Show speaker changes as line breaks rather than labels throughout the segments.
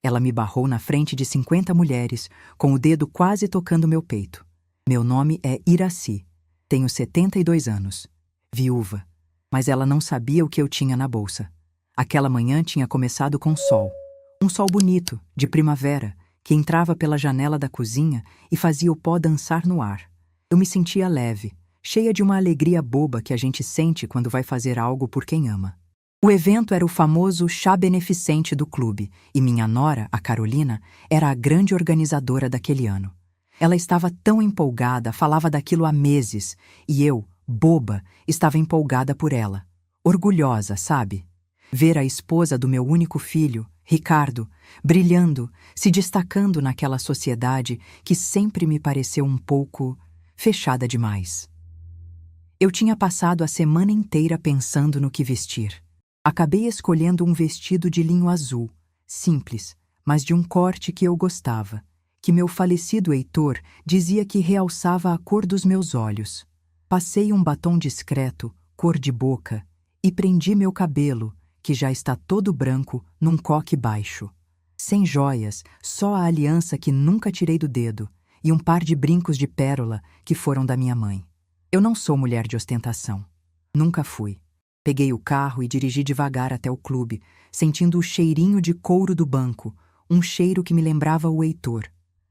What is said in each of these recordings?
Ela me barrou na frente de 50 mulheres, com o dedo quase tocando meu peito. Meu nome é Iraci. Tenho 72 anos. Viúva. Mas ela não sabia o que eu tinha na bolsa. Aquela manhã tinha começado com sol. Um sol bonito, de primavera, que entrava pela janela da cozinha e fazia o pó dançar no ar. Eu me sentia leve, cheia de uma alegria boba que a gente sente quando vai fazer algo por quem ama. O evento era o famoso chá beneficente do clube, e minha nora, a Carolina, era a grande organizadora daquele ano. Ela estava tão empolgada, falava daquilo há meses, e eu, boba, estava empolgada por ela. Orgulhosa, sabe? Ver a esposa do meu único filho, Ricardo, brilhando, se destacando naquela sociedade que sempre me pareceu um pouco fechada demais. Eu tinha passado a semana inteira pensando no que vestir. Acabei escolhendo um vestido de linho azul, simples, mas de um corte que eu gostava, que meu falecido Heitor dizia que realçava a cor dos meus olhos. Passei um batom discreto, cor de boca, e prendi meu cabelo, que já está todo branco, num coque baixo. Sem joias, só a aliança que nunca tirei do dedo, e um par de brincos de pérola que foram da minha mãe. Eu não sou mulher de ostentação. Nunca fui. Peguei o carro e dirigi devagar até o clube, sentindo o cheirinho de couro do banco, um cheiro que me lembrava o Heitor.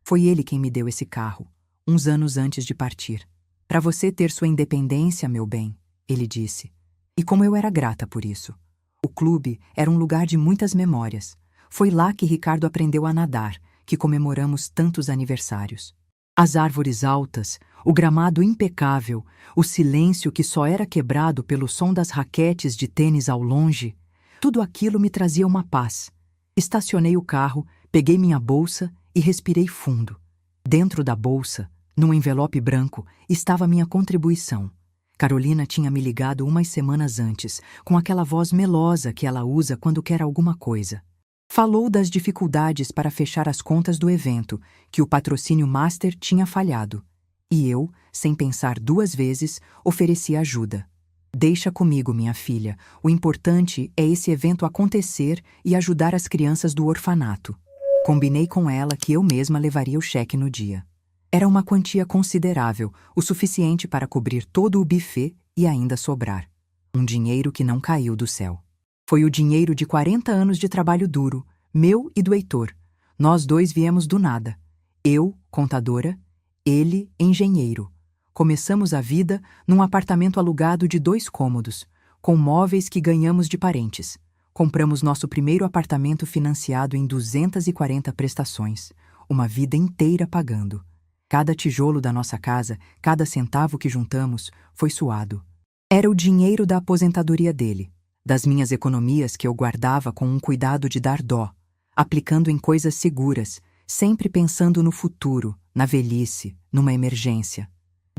Foi ele quem me deu esse carro, uns anos antes de partir. Para você ter sua independência, meu bem, ele disse. E como eu era grata por isso. O clube era um lugar de muitas memórias. Foi lá que Ricardo aprendeu a nadar, que comemoramos tantos aniversários. As árvores altas, o gramado impecável, o silêncio que só era quebrado pelo som das raquetes de tênis ao longe, tudo aquilo me trazia uma paz. Estacionei o carro, peguei minha bolsa e respirei fundo. Dentro da bolsa, num envelope branco, estava minha contribuição. Carolina tinha me ligado umas semanas antes, com aquela voz melosa que ela usa quando quer alguma coisa. Falou das dificuldades para fechar as contas do evento, que o patrocínio Master tinha falhado. E eu, sem pensar duas vezes, ofereci ajuda. Deixa comigo, minha filha. O importante é esse evento acontecer e ajudar as crianças do orfanato. Combinei com ela que eu mesma levaria o cheque no dia. Era uma quantia considerável, o suficiente para cobrir todo o buffet e ainda sobrar. Um dinheiro que não caiu do céu. Foi o dinheiro de 40 anos de trabalho duro, meu e do Heitor. Nós dois viemos do nada. Eu, contadora, ele, engenheiro. Começamos a vida num apartamento alugado de 2 cômodos, com móveis que ganhamos de parentes. Compramos nosso primeiro apartamento financiado em 240 prestações, uma vida inteira pagando. Cada tijolo da nossa casa, cada centavo que juntamos, foi suado. Era o dinheiro da aposentadoria dele, das minhas economias que eu guardava com um cuidado de dar dó, aplicando em coisas seguras, sempre pensando no futuro, na velhice, numa emergência.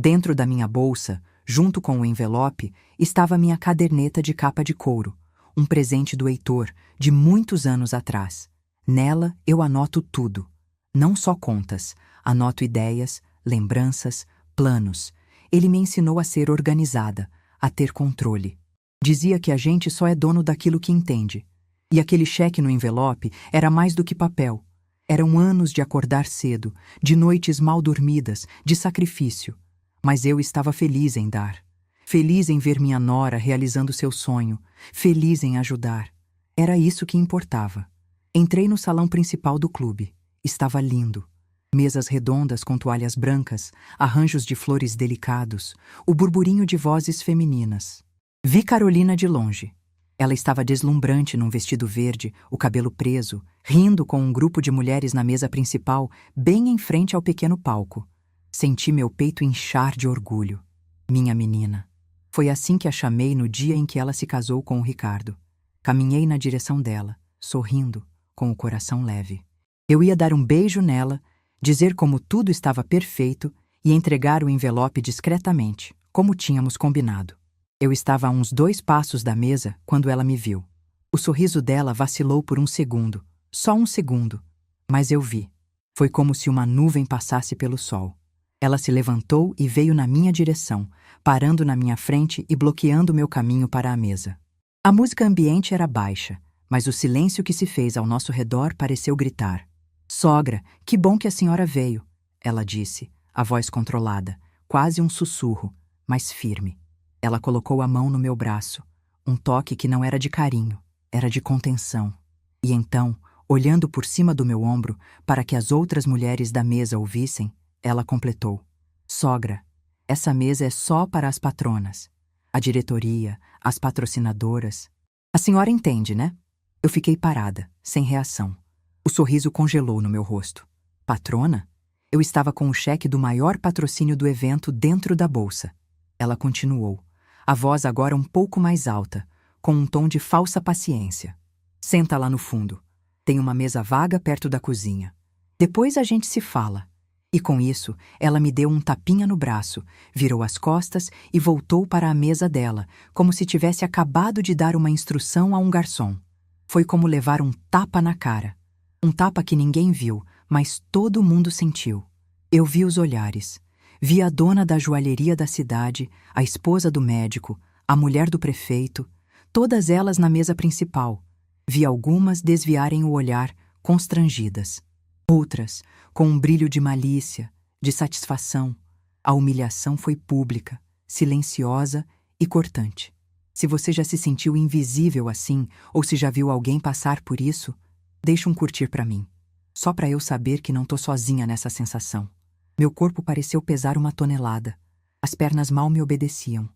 Dentro da minha bolsa, junto com o envelope, estava minha caderneta de capa de couro, um presente do Heitor, de muitos anos atrás. Nela eu anoto tudo, não só contas, anoto ideias, lembranças, planos. Ele me ensinou a ser organizada, a ter controle. Dizia que a gente só é dono daquilo que entende. E aquele cheque no envelope era mais do que papel. Eram anos de acordar cedo, de noites mal dormidas, de sacrifício. Mas eu estava feliz em dar. Feliz em ver minha nora realizando seu sonho. Feliz em ajudar. Era isso que importava. Entrei no salão principal do clube. Estava lindo. Mesas redondas com toalhas brancas, arranjos de flores delicados, o burburinho de vozes femininas. Vi Carolina de longe. Ela estava deslumbrante num vestido verde, o cabelo preso, rindo com um grupo de mulheres na mesa principal, bem em frente ao pequeno palco. Senti meu peito inchar de orgulho. Minha menina. Foi assim que a chamei no dia em que ela se casou com o Ricardo. Caminhei na direção dela, sorrindo, com o coração leve. Eu ia dar um beijo nela, dizer como tudo estava perfeito e entregar o envelope discretamente, como tínhamos combinado. Eu estava a uns 2 passos da mesa quando ela me viu. O sorriso dela vacilou por um segundo, só um segundo, mas eu vi. Foi como se uma nuvem passasse pelo sol. Ela se levantou e veio na minha direção, parando na minha frente e bloqueando meu caminho para a mesa. A música ambiente era baixa, mas o silêncio que se fez ao nosso redor pareceu gritar. Sogra, que bom que a senhora veio, ela disse, a voz controlada, quase um sussurro, mas firme. Ela colocou a mão no meu braço, um toque que não era de carinho, era de contenção. E então, olhando por cima do meu ombro para que as outras mulheres da mesa ouvissem, ela completou. Sogra, essa mesa é só para as patronas. A diretoria, as patrocinadoras. A senhora entende, né? Eu fiquei parada, sem reação. O sorriso congelou no meu rosto. Patrona? Eu estava com o cheque do maior patrocínio do evento dentro da bolsa. Ela continuou, a voz agora um pouco mais alta, com um tom de falsa paciência. Senta lá no fundo. Tem uma mesa vaga perto da cozinha. Depois a gente se fala. E com isso, ela me deu um tapinha no braço, virou as costas e voltou para a mesa dela, como se tivesse acabado de dar uma instrução a um garçom. Foi como levar um tapa na cara. Um tapa que ninguém viu, mas todo mundo sentiu. Eu vi os olhares. Vi a dona da joalheria da cidade, a esposa do médico, a mulher do prefeito, todas elas na mesa principal. Vi algumas desviarem o olhar, constrangidas. Outras, com um brilho de malícia, de satisfação. A humilhação foi pública, silenciosa e cortante. Se você já se sentiu invisível assim, ou se já viu alguém passar por isso, deixa um curtir para mim. Só para eu saber que não tô sozinha nessa sensação. Meu corpo pareceu pesar 1 tonelada. As pernas mal me obedeciam.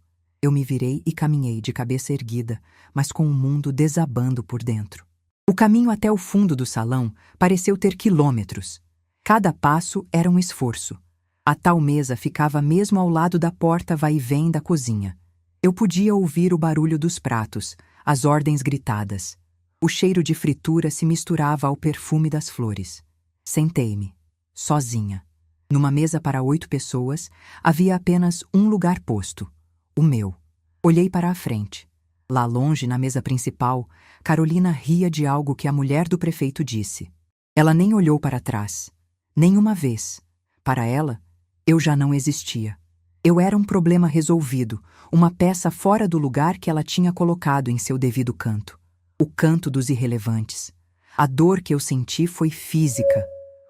Eu me virei e caminhei de cabeça erguida, mas com o mundo desabando por dentro. O caminho até o fundo do salão pareceu ter quilômetros. Cada passo era um esforço. A tal mesa ficava mesmo ao lado da porta vai e vem da cozinha. Eu podia ouvir o barulho dos pratos, as ordens gritadas. O cheiro de fritura se misturava ao perfume das flores. Sentei-me, sozinha. Numa mesa para 8 pessoas, havia apenas um lugar posto, o meu. Olhei para a frente. Lá longe, na mesa principal, Carolina ria de algo que a mulher do prefeito disse. Ela nem olhou para trás. Nenhuma vez. Para ela, eu já não existia. Eu era um problema resolvido, uma peça fora do lugar que ela tinha colocado em seu devido canto. O canto dos irrelevantes. A dor que eu senti foi física.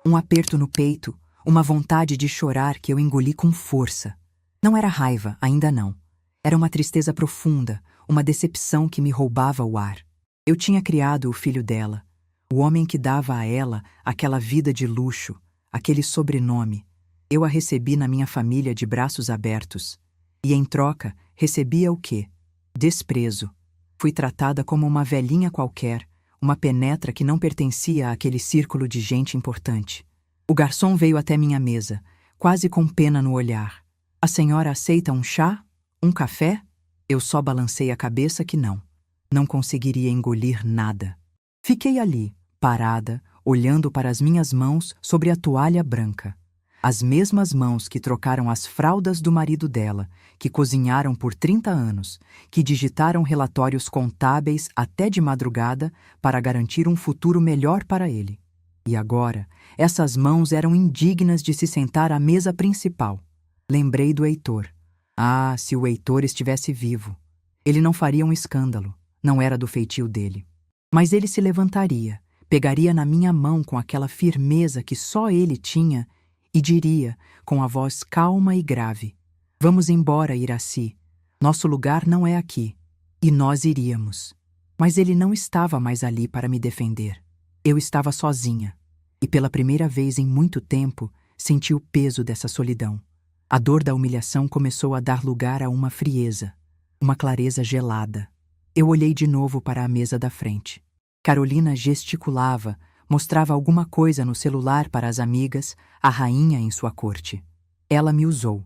Um aperto no peito, uma vontade de chorar que eu engoli com força. Não era raiva, ainda não. Era uma tristeza profunda, uma decepção que me roubava o ar. Eu tinha criado o filho dela, o homem que dava a ela aquela vida de luxo, aquele sobrenome. Eu a recebi na minha família de braços abertos. E em troca, recebia o quê? Desprezo. Fui tratada como uma velhinha qualquer, uma penetra que não pertencia àquele círculo de gente importante. O garçom veio até minha mesa, quase com pena no olhar. A senhora aceita um chá? Um café? Eu só balancei a cabeça que não. Não conseguiria engolir nada. Fiquei ali, parada, olhando para as minhas mãos sobre a toalha branca. As mesmas mãos que trocaram as fraldas do marido dela, que cozinharam por 30 anos, que digitaram relatórios contábeis até de madrugada para garantir um futuro melhor para ele. E agora, essas mãos eram indignas de se sentar à mesa principal. Lembrei do Heitor. Ah, se o Heitor estivesse vivo! Ele não faria um escândalo, não era do feitio dele. Mas ele se levantaria, pegaria na minha mão com aquela firmeza que só ele tinha e diria, com a voz calma e grave, vamos embora, Iraci. Nosso lugar não é aqui. E nós iríamos. Mas ele não estava mais ali para me defender. Eu estava sozinha. E pela primeira vez em muito tempo, senti o peso dessa solidão. A dor da humilhação começou a dar lugar a uma frieza, uma clareza gelada. Eu olhei de novo para a mesa da frente. Carolina gesticulava, mostrava alguma coisa no celular para as amigas, a rainha em sua corte. Ela me usou.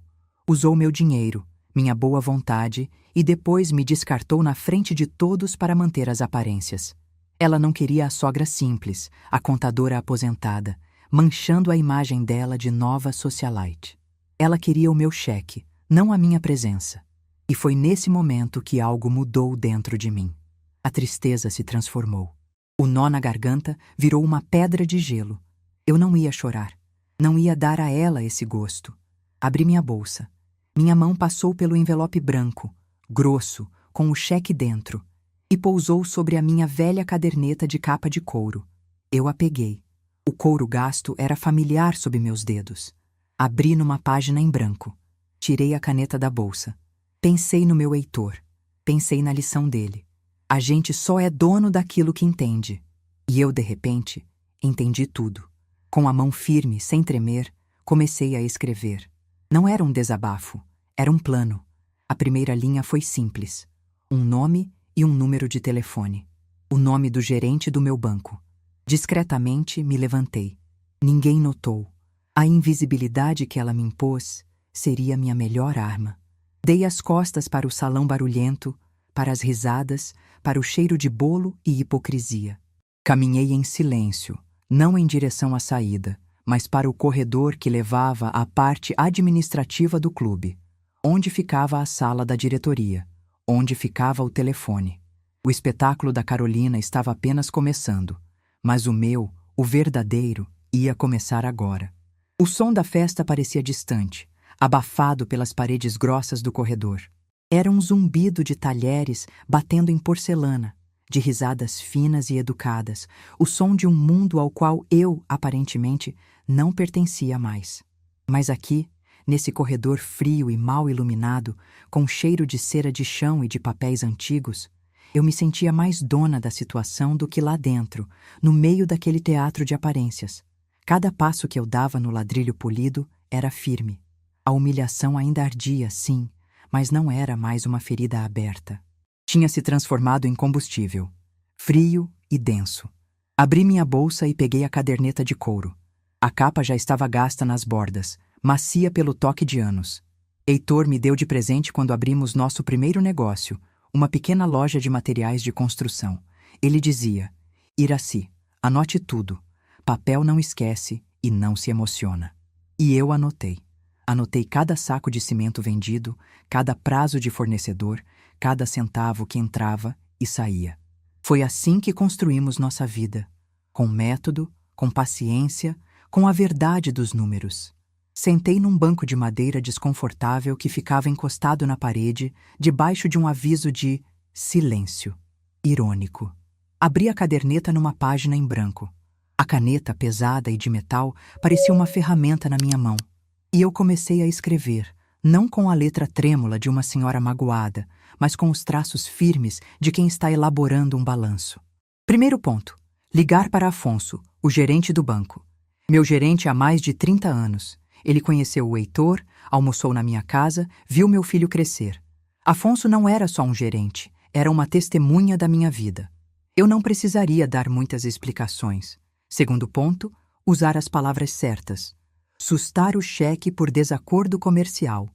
Usou meu dinheiro, minha boa vontade e depois me descartou na frente de todos para manter as aparências. Ela não queria a sogra simples, a contadora aposentada, manchando a imagem dela de nova socialite. Ela queria o meu cheque, não a minha presença. E foi nesse momento que algo mudou dentro de mim. A tristeza se transformou. O nó na garganta virou uma pedra de gelo. Eu não ia chorar. Não ia dar a ela esse gosto. Abri minha bolsa. Minha mão passou pelo envelope branco, grosso, com o cheque dentro. e pousou sobre a minha velha caderneta de capa de couro. Eu a peguei. O couro gasto era familiar sob meus dedos. Abri numa página em branco. Tirei a caneta da bolsa. Pensei no meu Heitor. Pensei na lição dele. A gente só é dono daquilo que entende. E eu, de repente, entendi tudo. Com a mão firme, sem tremer, comecei a escrever. Não era um desabafo, era um plano. A primeira linha foi simples. Um nome e um número de telefone. O nome do gerente do meu banco. Discretamente me levantei. Ninguém notou. A invisibilidade que ela me impôs seria minha melhor arma. Dei as costas para o salão barulhento, para as risadas, para o cheiro de bolo e hipocrisia. Caminhei em silêncio, não em direção à saída, mas para o corredor que levava à parte administrativa do clube, onde ficava a sala da diretoria, onde ficava o telefone. O espetáculo da Carolina estava apenas começando, mas o meu, o verdadeiro, ia começar agora. O som da festa parecia distante, abafado pelas paredes grossas do corredor. Era um zumbido de talheres batendo em porcelana, de risadas finas e educadas, o som de um mundo ao qual eu, aparentemente, não pertencia mais. Mas aqui, nesse corredor frio e mal iluminado, com cheiro de cera de chão e de papéis antigos, eu me sentia mais dona da situação do que lá dentro, no meio daquele teatro de aparências. Cada passo que eu dava no ladrilho polido era firme. A humilhação ainda ardia, sim, mas não era mais uma ferida aberta. Tinha se transformado em combustível, frio e denso. Abri minha bolsa e peguei a caderneta de couro. A capa já estava gasta nas bordas, macia pelo toque de anos. Heitor me deu de presente quando abrimos nosso primeiro negócio, uma pequena loja de materiais de construção. Ele dizia: Iraci, anote tudo. Papel não esquece e não se emociona. E eu anotei. Anotei cada saco de cimento vendido, cada prazo de fornecedor, cada centavo que entrava e saía. Foi assim que construímos nossa vida, com método, com paciência, com a verdade dos números. Sentei num banco de madeira desconfortável que ficava encostado na parede, debaixo de um aviso de silêncio. Irônico. Abri a caderneta numa página em branco. A caneta, pesada e de metal, parecia uma ferramenta na minha mão. E eu comecei a escrever, não com a letra trêmula de uma senhora magoada, mas com os traços firmes de quem está elaborando um balanço. Primeiro ponto: ligar para Afonso, o gerente do banco. Meu gerente há mais de 30 anos. Ele conheceu o Heitor, almoçou na minha casa, viu meu filho crescer. Afonso não era só um gerente, era uma testemunha da minha vida. Eu não precisaria dar muitas explicações. Segundo ponto: usar as palavras certas. Sustar o cheque por desacordo comercial.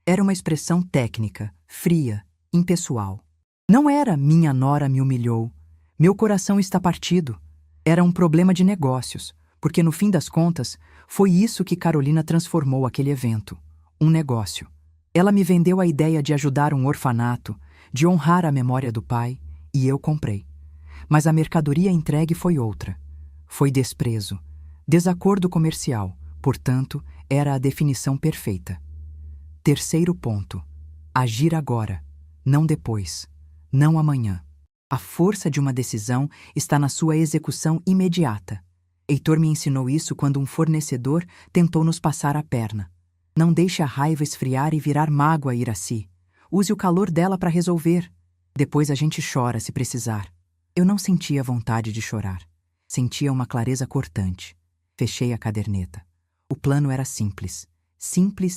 Era uma expressão técnica, fria, impessoal. Não era minha nora me humilhou. Meu coração está partido. Era um problema de negócios, porque no fim das contas, foi isso que Carolina transformou aquele evento. Um negócio. Ela me vendeu a ideia de ajudar um orfanato, de honrar a memória do pai, e eu comprei. Mas a mercadoria entregue foi outra. Foi desprezo. Desacordo comercial. Portanto, era a definição perfeita. Terceiro ponto: agir agora, não depois, não amanhã. A força de uma decisão está na sua execução imediata. Heitor me ensinou isso quando um fornecedor tentou nos passar a perna. Não deixe a raiva esfriar e virar mágoa, Iraci. Use o calor dela para resolver. Depois a gente chora se precisar. Eu não sentia vontade de chorar. Sentia uma clareza cortante. Fechei a caderneta. O plano era simples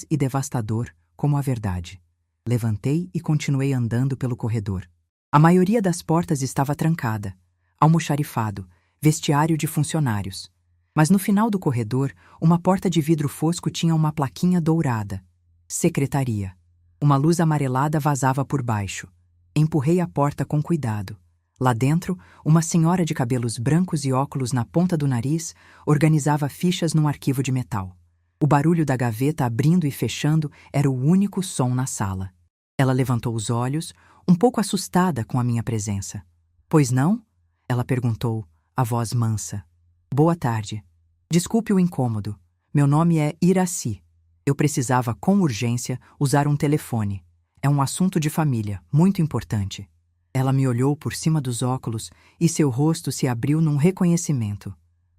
e devastador, como a verdade. Levantei e continuei andando pelo corredor. A maioria das portas estava trancada, almoxarifado, vestiário de funcionários. Mas no final do corredor, uma porta de vidro fosco tinha uma plaquinha dourada. Secretaria. Uma luz amarelada vazava por baixo. Empurrei a porta com cuidado. Lá dentro, uma senhora de cabelos brancos e óculos na ponta do nariz organizava fichas num arquivo de metal. O barulho da gaveta abrindo e fechando era o único som na sala. Ela levantou os olhos, um pouco assustada com a minha presença. "Pois não?" ela perguntou, a voz mansa. "Boa tarde. Desculpe o incômodo. Meu nome é Iraci. Eu precisava, com urgência, usar um telefone. É um assunto de família, muito importante." Ela me olhou por cima dos óculos e seu rosto se abriu num reconhecimento.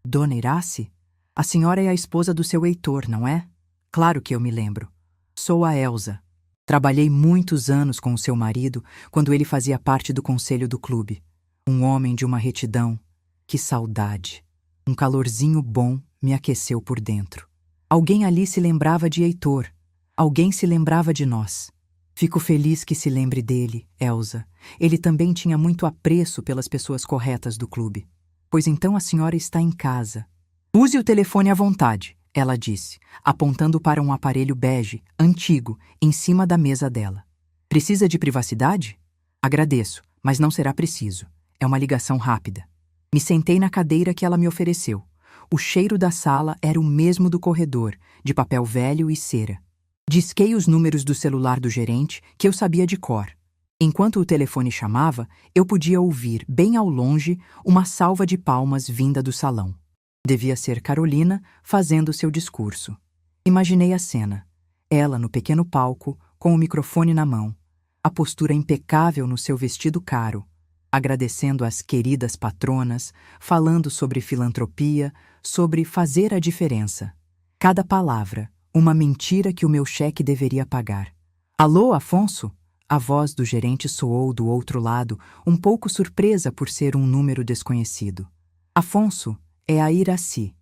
Dona Irace? A senhora é a esposa do seu Heitor, não é? Claro que eu me lembro. Sou a Elsa. Trabalhei muitos anos com o seu marido quando ele fazia parte do conselho do clube. Um homem de uma retidão. Que saudade! Um calorzinho bom me aqueceu por dentro. Alguém ali se lembrava de Heitor. Alguém se lembrava de nós. Fico feliz que se lembre dele, Elsa. Ele também tinha muito apreço pelas pessoas corretas do clube. Pois então a senhora está em casa. Use o telefone à vontade, ela disse, apontando para um aparelho bege, antigo, em cima da mesa dela. Precisa de privacidade? Agradeço, mas não será preciso. É uma ligação rápida. Me sentei na cadeira que ela me ofereceu. O cheiro da sala era o mesmo do corredor, de papel velho e cera. Disquei os números do celular do gerente, que eu sabia de cor. Enquanto o telefone chamava, eu podia ouvir, bem ao longe, uma salva de palmas vinda do salão. Devia ser Carolina fazendo seu discurso. Imaginei a cena. Ela no pequeno palco, com o microfone na mão, a postura impecável no seu vestido caro, agradecendo às queridas patronas, falando sobre filantropia, sobre fazer a diferença. Cada palavra, uma mentira que o meu cheque deveria pagar. Alô, Afonso? A voz do gerente soou do outro lado, um pouco surpresa por ser um número desconhecido. Afonso, é a Iraci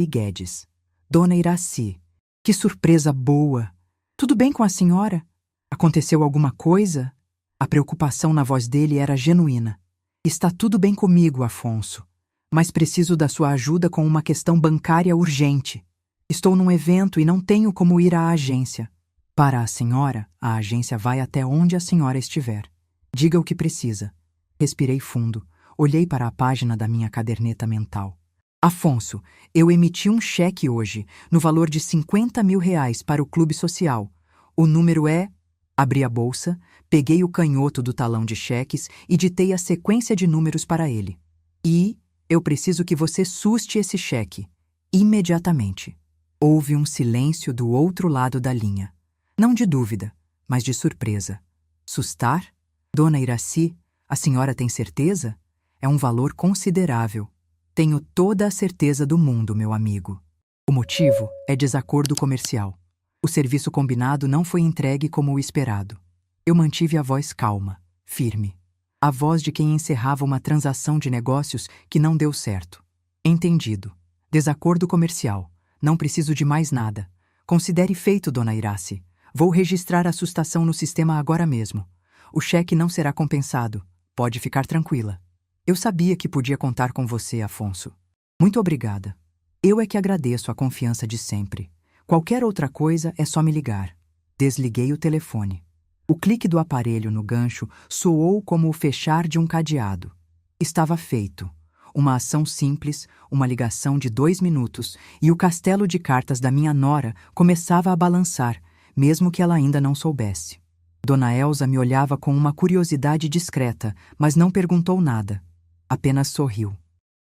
Guedes. Dona Iraci, que surpresa boa! Tudo bem com a senhora? Aconteceu alguma coisa? A preocupação na voz dele era genuína. Está tudo bem comigo, Afonso, mas preciso da sua ajuda com uma questão bancária urgente. Estou num evento e não tenho como ir à agência. Para a senhora, a agência vai até onde a senhora estiver. Diga o que precisa. Respirei fundo, olhei para a página da minha caderneta mental. Afonso, eu emiti um cheque hoje, no valor de R$ 50.000 para o clube social. O número é... Abri a bolsa, peguei o canhoto do talão de cheques e ditei a sequência de números para ele. E eu preciso que você suste esse cheque. Imediatamente. Houve um silêncio do outro lado da linha. Não de dúvida, mas de surpresa. Sustar? Dona Iraci, a senhora tem certeza? É um valor considerável. Tenho toda a certeza do mundo, meu amigo. O motivo é desacordo comercial. O serviço combinado não foi entregue como o esperado. Eu mantive a voz calma, firme. A voz de quem encerrava uma transação de negócios que não deu certo. Entendido. Desacordo comercial. Não preciso de mais nada. Considere feito, Dona Iraci. Vou registrar a sustação no sistema agora mesmo. O cheque não será compensado. Pode ficar tranquila. Eu sabia que podia contar com você, Afonso. Muito obrigada. Eu é que agradeço a confiança de sempre. Qualquer outra coisa é só me ligar. Desliguei o telefone. O clique do aparelho no gancho soou como o fechar de um cadeado. Estava feito. Uma ação simples, uma ligação de 2 minutos, e o castelo de cartas da minha nora começava a balançar, mesmo que ela ainda não soubesse. Dona Elsa me olhava com uma curiosidade discreta, mas não perguntou nada. Apenas sorriu.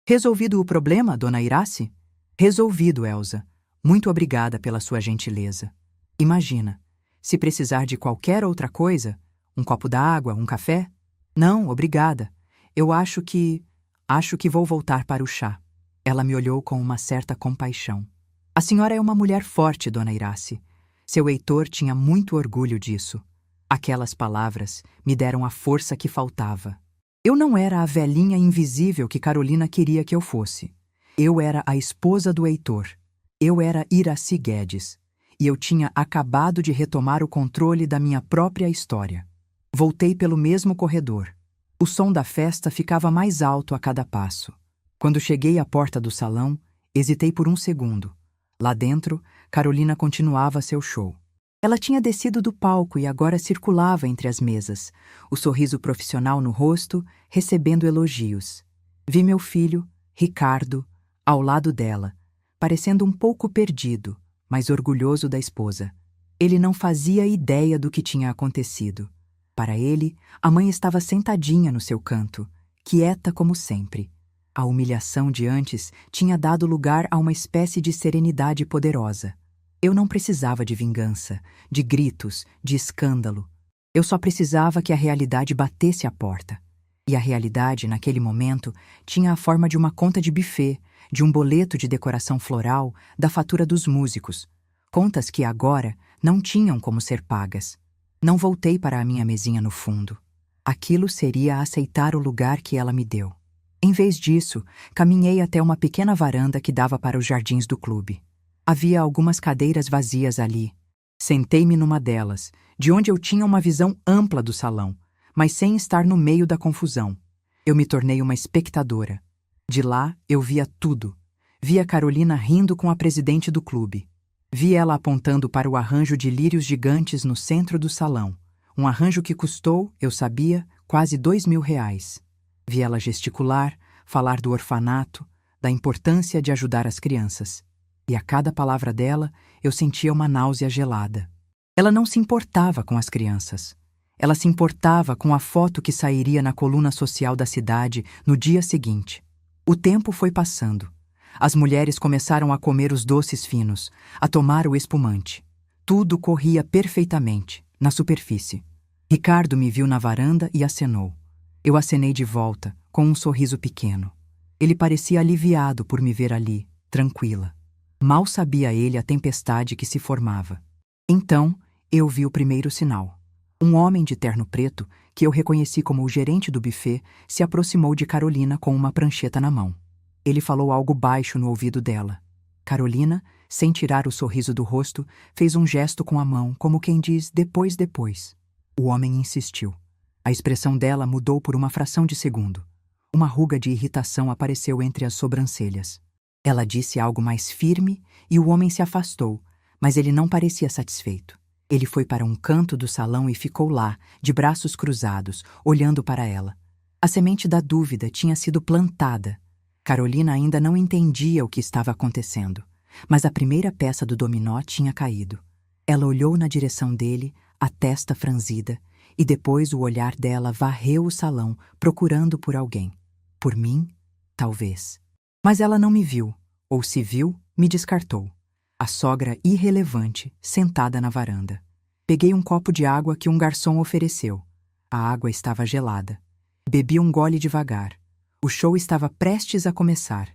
Resolvido o problema, Dona Irace? Resolvido, Elsa. Muito obrigada pela sua gentileza. Imagina, se precisar de qualquer outra coisa, um copo d'água, um café? Não, obrigada. Eu acho que vou voltar para o chá. Ela me olhou com uma certa compaixão. A senhora é uma mulher forte, Dona Irace. Seu Heitor tinha muito orgulho disso. Aquelas palavras me deram a força que faltava. Eu não era a velhinha invisível que Carolina queria que eu fosse. Eu era a esposa do Heitor. Eu era Iraci Guedes. E eu tinha acabado de retomar o controle da minha própria história. Voltei pelo mesmo corredor. O som da festa ficava mais alto a cada passo. Quando cheguei à porta do salão, hesitei por um segundo. Lá dentro, Carolina continuava seu show. Ela tinha descido do palco e agora circulava entre as mesas, o sorriso profissional no rosto, recebendo elogios. Vi meu filho, Ricardo, ao lado dela, parecendo um pouco perdido, mas orgulhoso da esposa. Ele não fazia ideia do que tinha acontecido. Para ele, a mãe estava sentadinha no seu canto, quieta como sempre. A humilhação de antes tinha dado lugar a uma espécie de serenidade poderosa. Eu não precisava de vingança, de gritos, de escândalo. Eu só precisava que a realidade batesse à porta. E a realidade, naquele momento, tinha a forma de uma conta de buffet, de um boleto de decoração floral, da fatura dos músicos. Contas que agora não tinham como ser pagas. Não voltei para a minha mesinha no fundo. Aquilo seria aceitar o lugar que ela me deu. Em vez disso, caminhei até uma pequena varanda que dava para os jardins do clube. Havia algumas cadeiras vazias ali. Sentei-me numa delas, de onde eu tinha uma visão ampla do salão, mas sem estar no meio da confusão. Eu me tornei uma espectadora. De lá, eu via tudo. Via Carolina rindo com a presidente do clube. Vi ela apontando para o arranjo de lírios gigantes no centro do salão. Um arranjo que custou, eu sabia, quase R$ 2.000. Vi ela gesticular, falar do orfanato, da importância de ajudar as crianças. E a cada palavra dela, eu sentia uma náusea gelada. Ela não se importava com as crianças. Ela se importava com a foto que sairia na coluna social da cidade no dia seguinte. O tempo foi passando. As mulheres começaram a comer os doces finos, a tomar o espumante. Tudo corria perfeitamente, na superfície. Ricardo me viu na varanda e acenou. Eu acenei de volta, com um sorriso pequeno. Ele parecia aliviado por me ver ali, tranquila. Mal sabia ele a tempestade que se formava. Então, eu vi o primeiro sinal. Um homem de terno preto, que eu reconheci como o gerente do buffet, se aproximou de Carolina com uma prancheta na mão. Ele falou algo baixo no ouvido dela. Carolina, sem tirar o sorriso do rosto, fez um gesto com a mão, como quem diz depois, depois. O homem insistiu. A expressão dela mudou por uma fração de segundo. Uma ruga de irritação apareceu entre as sobrancelhas. Ela disse algo mais firme e o homem se afastou, mas ele não parecia satisfeito. Ele foi para um canto do salão e ficou lá, de braços cruzados, olhando para ela. A semente da dúvida tinha sido plantada. Carolina ainda não entendia o que estava acontecendo, mas a primeira peça do dominó tinha caído. Ela olhou na direção dele, a testa franzida, e depois o olhar dela varreu o salão, procurando por alguém. Por mim? Talvez. Mas ela não me viu, ou se viu, me descartou. A sogra irrelevante, sentada na varanda. Peguei um copo de água que um garçom ofereceu. A água estava gelada. Bebi um gole devagar. O show estava prestes a começar,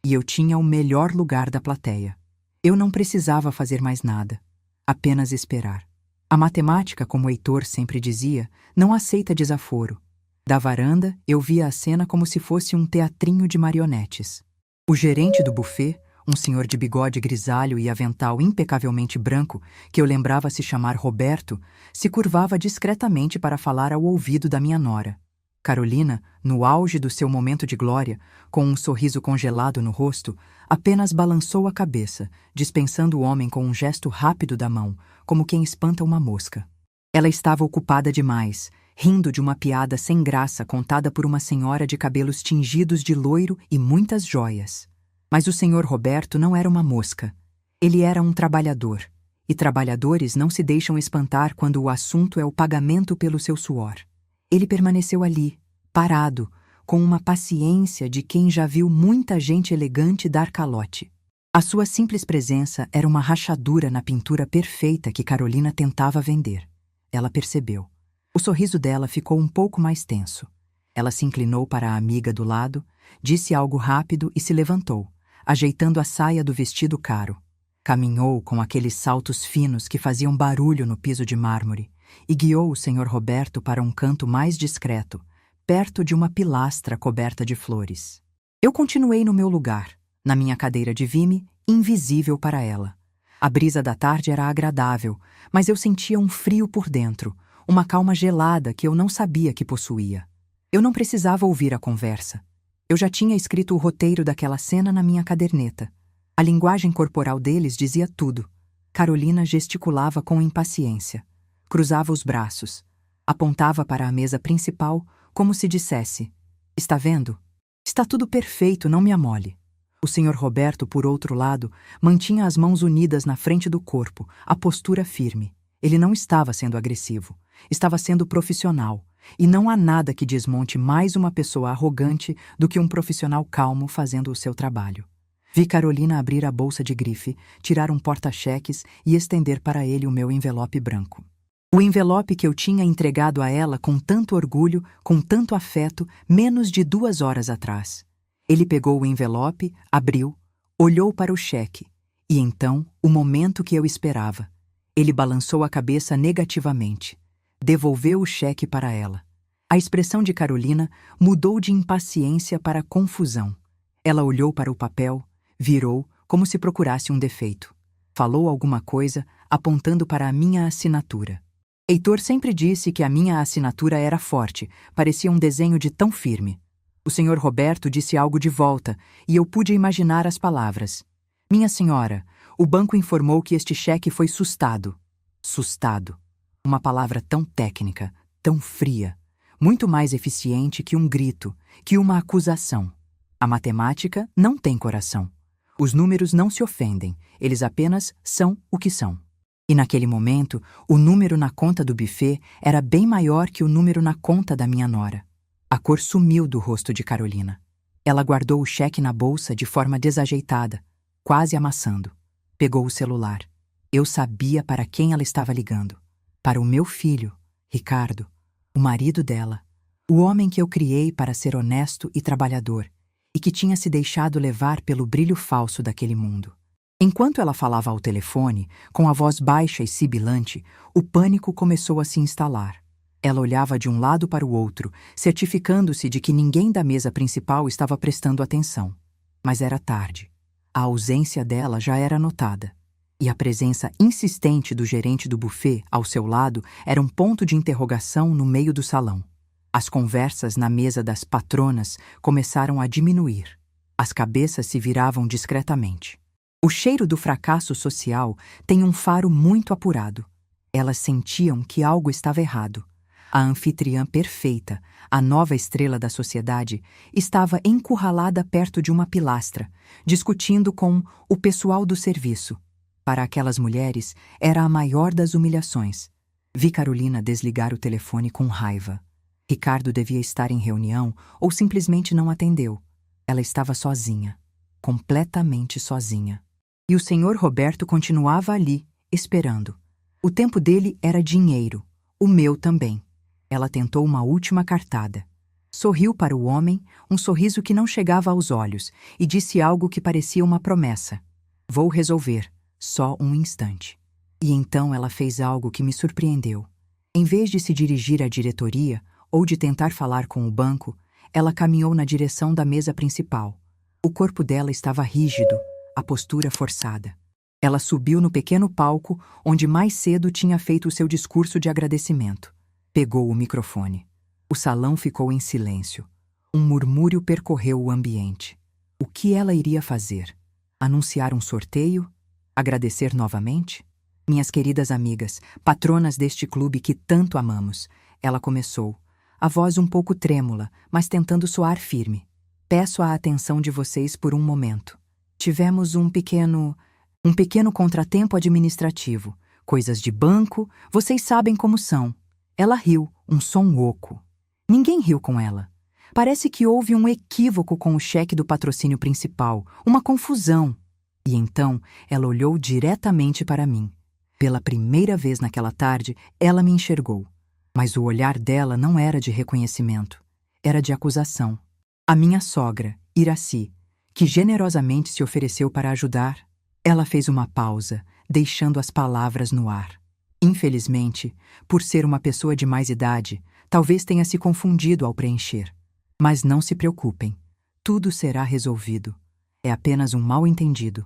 e eu tinha o melhor lugar da plateia. Eu não precisava fazer mais nada, apenas esperar. A matemática, como Heitor sempre dizia, não aceita desaforo. Da varanda, eu via a cena como se fosse um teatrinho de marionetes. O gerente do buffet, um senhor de bigode grisalho e avental impecavelmente branco, que eu lembrava se chamar Roberto, se curvava discretamente para falar ao ouvido da minha nora. Carolina, no auge do seu momento de glória, com um sorriso congelado no rosto, apenas balançou a cabeça, dispensando o homem com um gesto rápido da mão, como quem espanta uma mosca. Ela estava ocupada demais, rindo de uma piada sem graça contada por uma senhora de cabelos tingidos de loiro e muitas joias. Mas o senhor Roberto não era uma mosca. Ele era um trabalhador. E trabalhadores não se deixam espantar quando o assunto é o pagamento pelo seu suor. Ele permaneceu ali, parado, com uma paciência de quem já viu muita gente elegante dar calote. A sua simples presença era uma rachadura na pintura perfeita que Carolina tentava vender. Ela percebeu. O sorriso dela ficou um pouco mais tenso. Ela se inclinou para a amiga do lado, disse algo rápido e se levantou, ajeitando a saia do vestido caro. Caminhou com aqueles saltos finos que faziam barulho no piso de mármore e guiou o senhor Roberto para um canto mais discreto, perto de uma pilastra coberta de flores. Eu continuei no meu lugar, na minha cadeira de vime, invisível para ela. A brisa da tarde era agradável, mas eu sentia um frio por dentro, uma calma gelada que eu não sabia que possuía. Eu não precisava ouvir a conversa. Eu já tinha escrito o roteiro daquela cena na minha caderneta. A linguagem corporal deles dizia tudo. Carolina gesticulava com impaciência. Cruzava os braços. Apontava para a mesa principal, como se dissesse: "Está vendo? Está tudo perfeito, não me amole." O senhor Roberto, por outro lado, mantinha as mãos unidas na frente do corpo, a postura firme. Ele não estava sendo agressivo. Estava sendo profissional. E não há nada que desmonte mais uma pessoa arrogante do que um profissional calmo fazendo o seu trabalho. Vi Carolina abrir a bolsa de grife, tirar um porta-cheques e estender para ele o meu envelope branco. O envelope que eu tinha entregado a ela com tanto orgulho, com tanto afeto, menos de 2 horas atrás. Ele pegou o envelope, abriu, olhou para o cheque. E então, o momento que eu esperava. Ele balançou a cabeça negativamente. Devolveu o cheque para ela. A expressão de Carolina mudou de impaciência para confusão. Ela olhou para o papel, virou, como se procurasse um defeito. Falou alguma coisa, apontando para a minha assinatura. Heitor sempre disse que a minha assinatura era forte, parecia um desenho de tão firme. O senhor Roberto disse algo de volta, e eu pude imaginar as palavras. Minha senhora, o banco informou que este cheque foi sustado. Sustado. Uma palavra tão técnica, tão fria, muito mais eficiente que um grito, que uma acusação. A matemática não tem coração. Os números não se ofendem, eles apenas são o que são. E naquele momento, o número na conta do buffet era bem maior que o número na conta da minha nora. A cor sumiu do rosto de Carolina. Ela guardou o cheque na bolsa de forma desajeitada, quase amassando. Pegou o celular. Eu sabia para quem ela estava ligando. Para o meu filho, Ricardo, o marido dela, o homem que eu criei para ser honesto e trabalhador, e que tinha se deixado levar pelo brilho falso daquele mundo. Enquanto ela falava ao telefone, com a voz baixa e sibilante, o pânico começou a se instalar. Ela olhava de um lado para o outro, certificando-se de que ninguém da mesa principal estava prestando atenção. Mas era tarde. A ausência dela já era notada. E a presença insistente do gerente do buffet ao seu lado era um ponto de interrogação no meio do salão. As conversas na mesa das patronas começaram a diminuir. As cabeças se viravam discretamente. O cheiro do fracasso social tem um faro muito apurado. Elas sentiam que algo estava errado. A anfitriã perfeita, a nova estrela da sociedade, estava encurralada perto de uma pilastra, discutindo com o pessoal do serviço. Para aquelas mulheres, era a maior das humilhações. Vi Carolina desligar o telefone com raiva. Ricardo devia estar em reunião ou simplesmente não atendeu. Ela estava sozinha, completamente sozinha. E o senhor Roberto continuava ali, esperando. O tempo dele era dinheiro, o meu também. Ela tentou uma última cartada. Sorriu para o homem, um sorriso que não chegava aos olhos, e disse algo que parecia uma promessa. Vou resolver, só um instante. E então ela fez algo que me surpreendeu. Em vez de se dirigir à diretoria ou de tentar falar com o banco, ela caminhou na direção da mesa principal. O corpo dela estava rígido, a postura forçada. Ela subiu no pequeno palco onde mais cedo tinha feito o seu discurso de agradecimento. Pegou o microfone. O salão ficou em silêncio. Um murmúrio percorreu o ambiente. O que ela iria fazer? Anunciar um sorteio? Agradecer novamente? Minhas queridas amigas, patronas deste clube que tanto amamos, ela começou, a voz um pouco trêmula, mas tentando soar firme. Peço a atenção de vocês por um momento. Tivemos um pequeno contratempo administrativo. Coisas de banco, vocês sabem como são. Ela riu, um som oco. Ninguém riu com ela. Parece que houve um equívoco com o cheque do patrocínio principal, uma confusão. E então ela olhou diretamente para mim. Pela primeira vez naquela tarde, ela me enxergou. Mas o olhar dela não era de reconhecimento. Era de acusação. A minha sogra, Iraci, que generosamente se ofereceu para ajudar, ela fez uma pausa, deixando as palavras no ar. Infelizmente, por ser uma pessoa de mais idade, talvez tenha se confundido ao preencher. Mas não se preocupem, tudo será resolvido. É apenas um mal-entendido.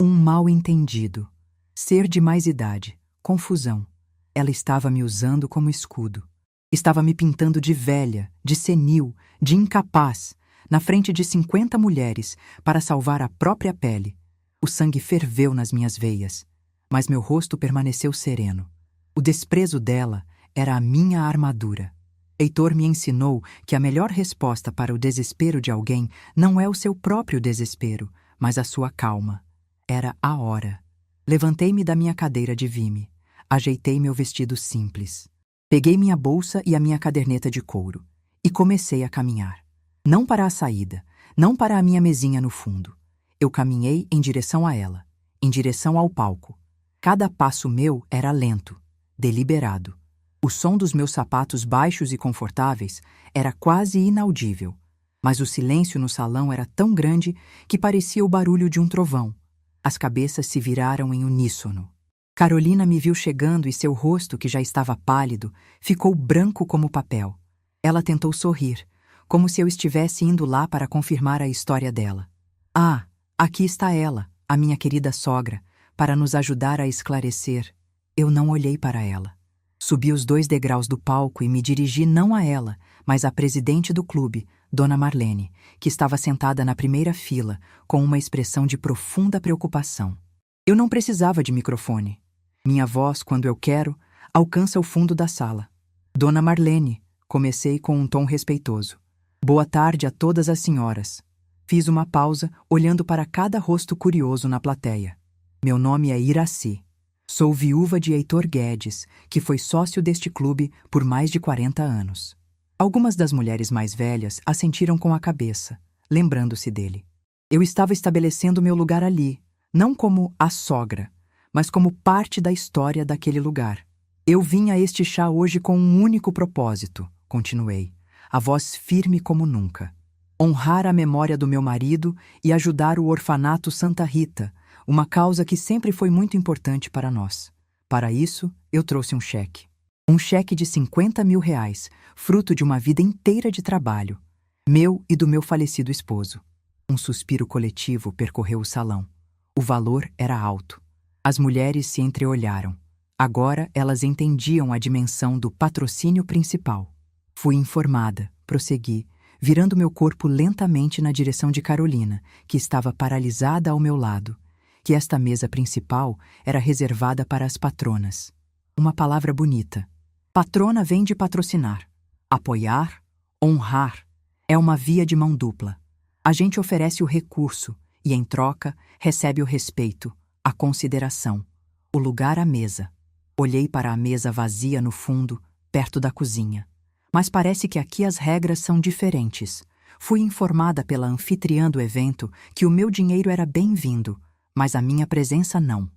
Um mal-entendido. Ser de mais idade, confusão. Ela estava me usando como escudo. Estava me pintando de velha, de senil, de incapaz, na frente de 50 mulheres, para salvar a própria pele. O sangue ferveu nas minhas veias, mas meu rosto permaneceu sereno. O desprezo dela era a minha armadura. Heitor me ensinou que a melhor resposta para o desespero de alguém não é o seu próprio desespero, mas a sua calma. Era a hora. Levantei-me da minha cadeira de vime. Ajeitei meu vestido simples. Peguei minha bolsa e a minha caderneta de couro. E comecei a caminhar. Não para a saída, não para a minha mesinha no fundo. Eu caminhei em direção a ela, em direção ao palco. Cada passo meu era lento, deliberado. O som dos meus sapatos baixos e confortáveis era quase inaudível, mas o silêncio no salão era tão grande que parecia o barulho de um trovão. As cabeças se viraram em uníssono. Carolina me viu chegando e seu rosto, que já estava pálido, ficou branco como papel. Ela tentou sorrir, como se eu estivesse indo lá para confirmar a história dela. Ah, aqui está ela, a minha querida sogra, para nos ajudar a esclarecer. Eu não olhei para ela. Subi os 2 degraus do palco e me dirigi não a ela, mas à presidente do clube, Dona Marlene, que estava sentada na primeira fila, com uma expressão de profunda preocupação. Eu não precisava de microfone. Minha voz, quando eu quero, alcança o fundo da sala. Dona Marlene, comecei com um tom respeitoso. Boa tarde a todas as senhoras. Fiz uma pausa, olhando para cada rosto curioso na plateia. Meu nome é Iraci. Sou viúva de Heitor Guedes, que foi sócio deste clube por mais de 40 anos. Algumas das mulheres mais velhas assentiram com a cabeça, lembrando-se dele. Eu estava estabelecendo meu lugar ali, não como a sogra, mas como parte da história daquele lugar. Eu vim a este chá hoje com um único propósito, continuei, a voz firme como nunca. Honrar a memória do meu marido e ajudar o orfanato Santa Rita, uma causa que sempre foi muito importante para nós. Para isso, eu trouxe um cheque. Um cheque de R$50 mil, fruto de uma vida inteira de trabalho, meu e do meu falecido esposo. Um suspiro coletivo percorreu o salão. O valor era alto. As mulheres se entreolharam. Agora elas entendiam a dimensão do patrocínio principal. Fui informada, prossegui, virando meu corpo lentamente na direção de Carolina, que estava paralisada ao meu lado, que esta mesa principal era reservada para as patronas. Uma palavra bonita. Patrona vem de patrocinar. Apoiar, honrar. É uma via de mão dupla. A gente oferece o recurso e, em troca, recebe o respeito, a consideração, o lugar à mesa. Olhei para a mesa vazia no fundo, perto da cozinha. Mas parece que aqui as regras são diferentes. Fui informada pela anfitriã do evento que o meu dinheiro era bem-vindo, mas a minha presença não.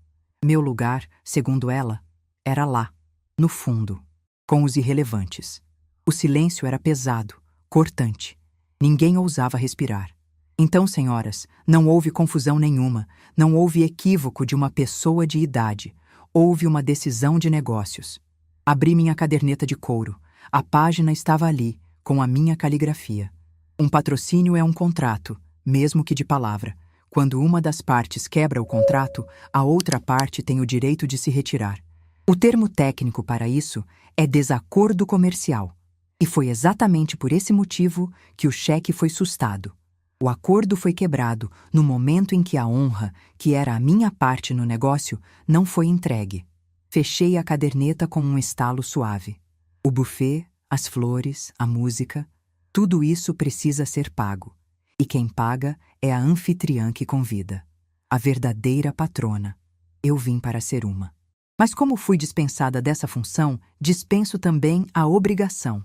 Meu lugar, segundo ela, era lá, no fundo, com os irrelevantes. O silêncio era pesado, cortante. Ninguém ousava respirar. Então, senhoras, não houve confusão nenhuma, não houve equívoco de uma pessoa de idade. Houve uma decisão de negócios. Abri minha caderneta de couro. A página estava ali, com a minha caligrafia. Um patrocínio é um contrato, mesmo que de palavra. Quando uma das partes quebra o contrato, a outra parte tem o direito de se retirar. O termo técnico para isso é desacordo comercial. E foi exatamente por esse motivo que o cheque foi sustado. O acordo foi quebrado no momento em que a honra, que era a minha parte no negócio, não foi entregue. Fechei a caderneta com um estalo suave. O buffet, as flores, a música, tudo isso precisa ser pago. E quem paga é a anfitriã que convida. A verdadeira patrona. Eu vim para ser uma. Mas como fui dispensada dessa função, dispenso também a obrigação.